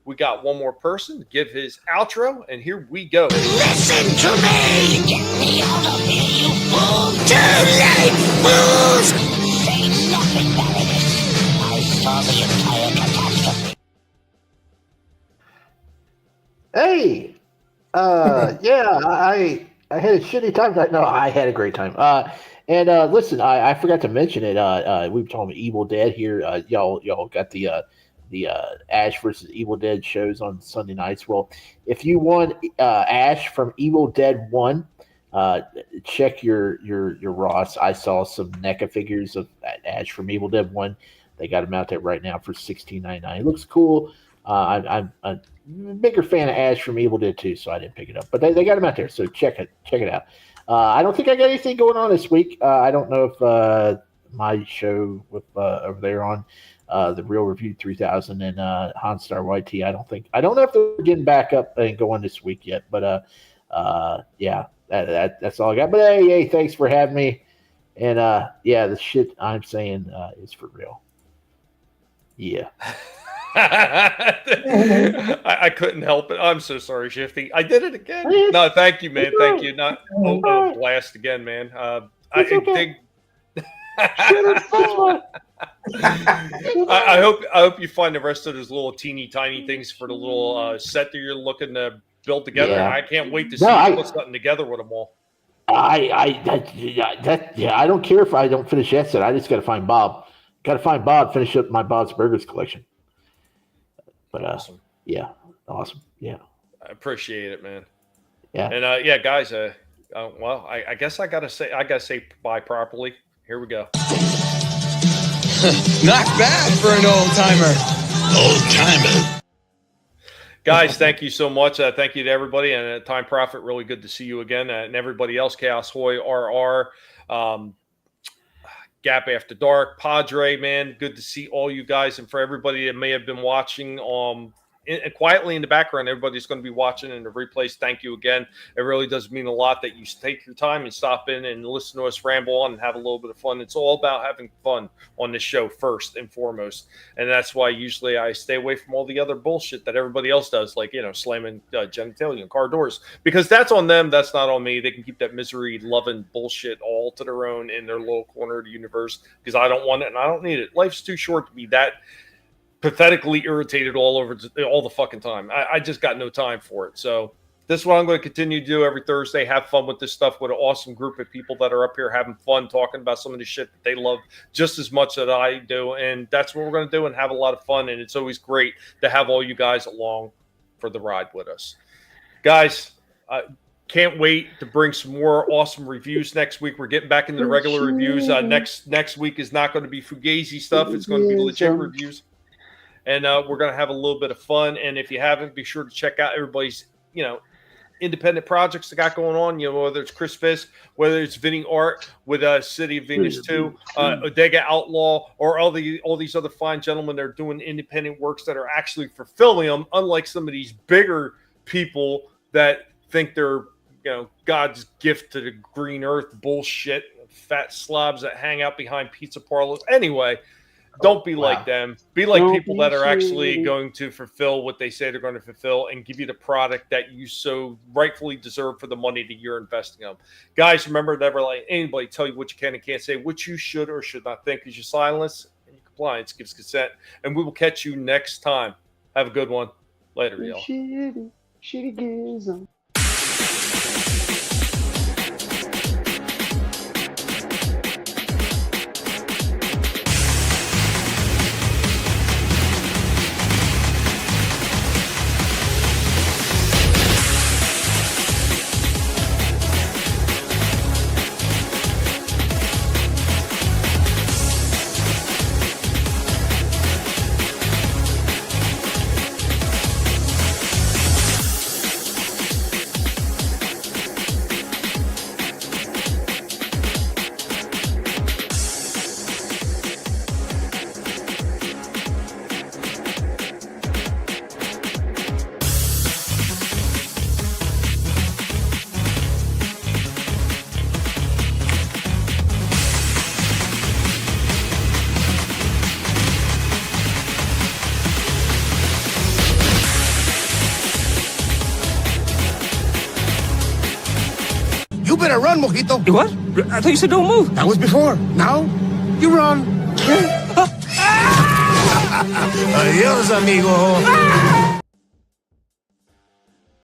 we got one more person to give his outro, and here we go. Listen to me! Get me out of here, you fool! Too late, fools! Say nothing, Baroness. I saw the entire catastrophe. Hey! I had a shitty time. No, I had a great time. Listen, I forgot to mention it. We were talking about Evil Dead here. Y'all got the Ash versus Evil Dead shows on Sunday nights. Well, if you want Ash from Evil Dead 1, check your Ross. I saw some NECA figures of Ash from Evil Dead 1. They got them out there right now for $16.99. It looks cool. I'm a bigger fan of Ash from Evil Dead 2, so I didn't pick it up. But they got them out there, so check it out. I don't think I got anything going on this week. I don't know if my show with over there on the Real Review 3000 and Hanstar YT. I don't know if they're getting back up and going this week yet. But yeah, that's all I got. But hey, thanks for having me. And the shit I'm saying is for real. Yeah. I couldn't help it. I'm so sorry, Shifty. I did it again. No, thank you, man. Thank you. Not blast again, man. I hope you find the rest of those little teeny tiny things for the little set that you're looking to build together. Yeah. I can't wait to see you put something together with them all. I don't care if I don't finish that set. I just got to find Bob. Finish up my Bob's Burgers collection. But awesome. Awesome. Yeah. I appreciate it, man. Yeah. And guys, well, I guess I gotta say bye properly. Here we go. Not bad for an old timer. Guys, thank you so much. Thank you to everybody, and Time Prophet, really good to see you again, and everybody else, Chaos Hoy, RR. Gap After Dark, Padre, man, good to see all you guys. And for everybody that may have been watching quietly in the background, everybody's going to be watching in the replays. Thank you again. It really does mean a lot that you take your time and stop in and listen to us ramble on and have a little bit of fun. It's all about having fun on this show first and foremost. And that's why usually I stay away from all the other bullshit that everybody else does, like, slamming genitalia and car doors, because that's on them. That's not on me. They can keep that misery loving bullshit all to their own in their little corner of the universe, because I don't want it and I don't need it. Life's too short to be that pathetically irritated all the fucking time. I just got no time for it. So this is what I'm going to continue to do every Thursday. Have fun with this stuff with an awesome group of people that are up here having fun, talking about some of the shit that they love just as much that I do. And that's what we're going to do and have a lot of fun. And it's always great to have all you guys along for the ride with us. Guys, can't wait to bring some more awesome reviews next week. We're getting back into the regular reviews. Next week is not going to be Fugazi stuff. It's going to be legit reviews. And we're going to have a little bit of fun. And if you haven't, be sure to check out everybody's, independent projects that got going on, whether it's Chris Fisk, whether it's Vinnie Art with City of Venus 2, Odega Outlaw, or all these other fine gentlemen that are doing independent works that are actually fulfilling them, unlike some of these bigger people that think they're, God's gift to the green earth bullshit, fat slobs that hang out behind pizza parlors. Anyway, don't be like them. Be like people that are actually going to fulfill what they say they're going to fulfill and give you the product that you so rightfully deserve for the money that you're investing in. Guys, remember, never let anybody tell you what you can and can't say, what you should or should not think, because your silence and your compliance gives consent. And we will catch you next time. Have a good one. Later, y'all. Shitty gives them. You better run, Mojito. You what? I thought you said don't move. That was before. Now, you run. Adios, amigo.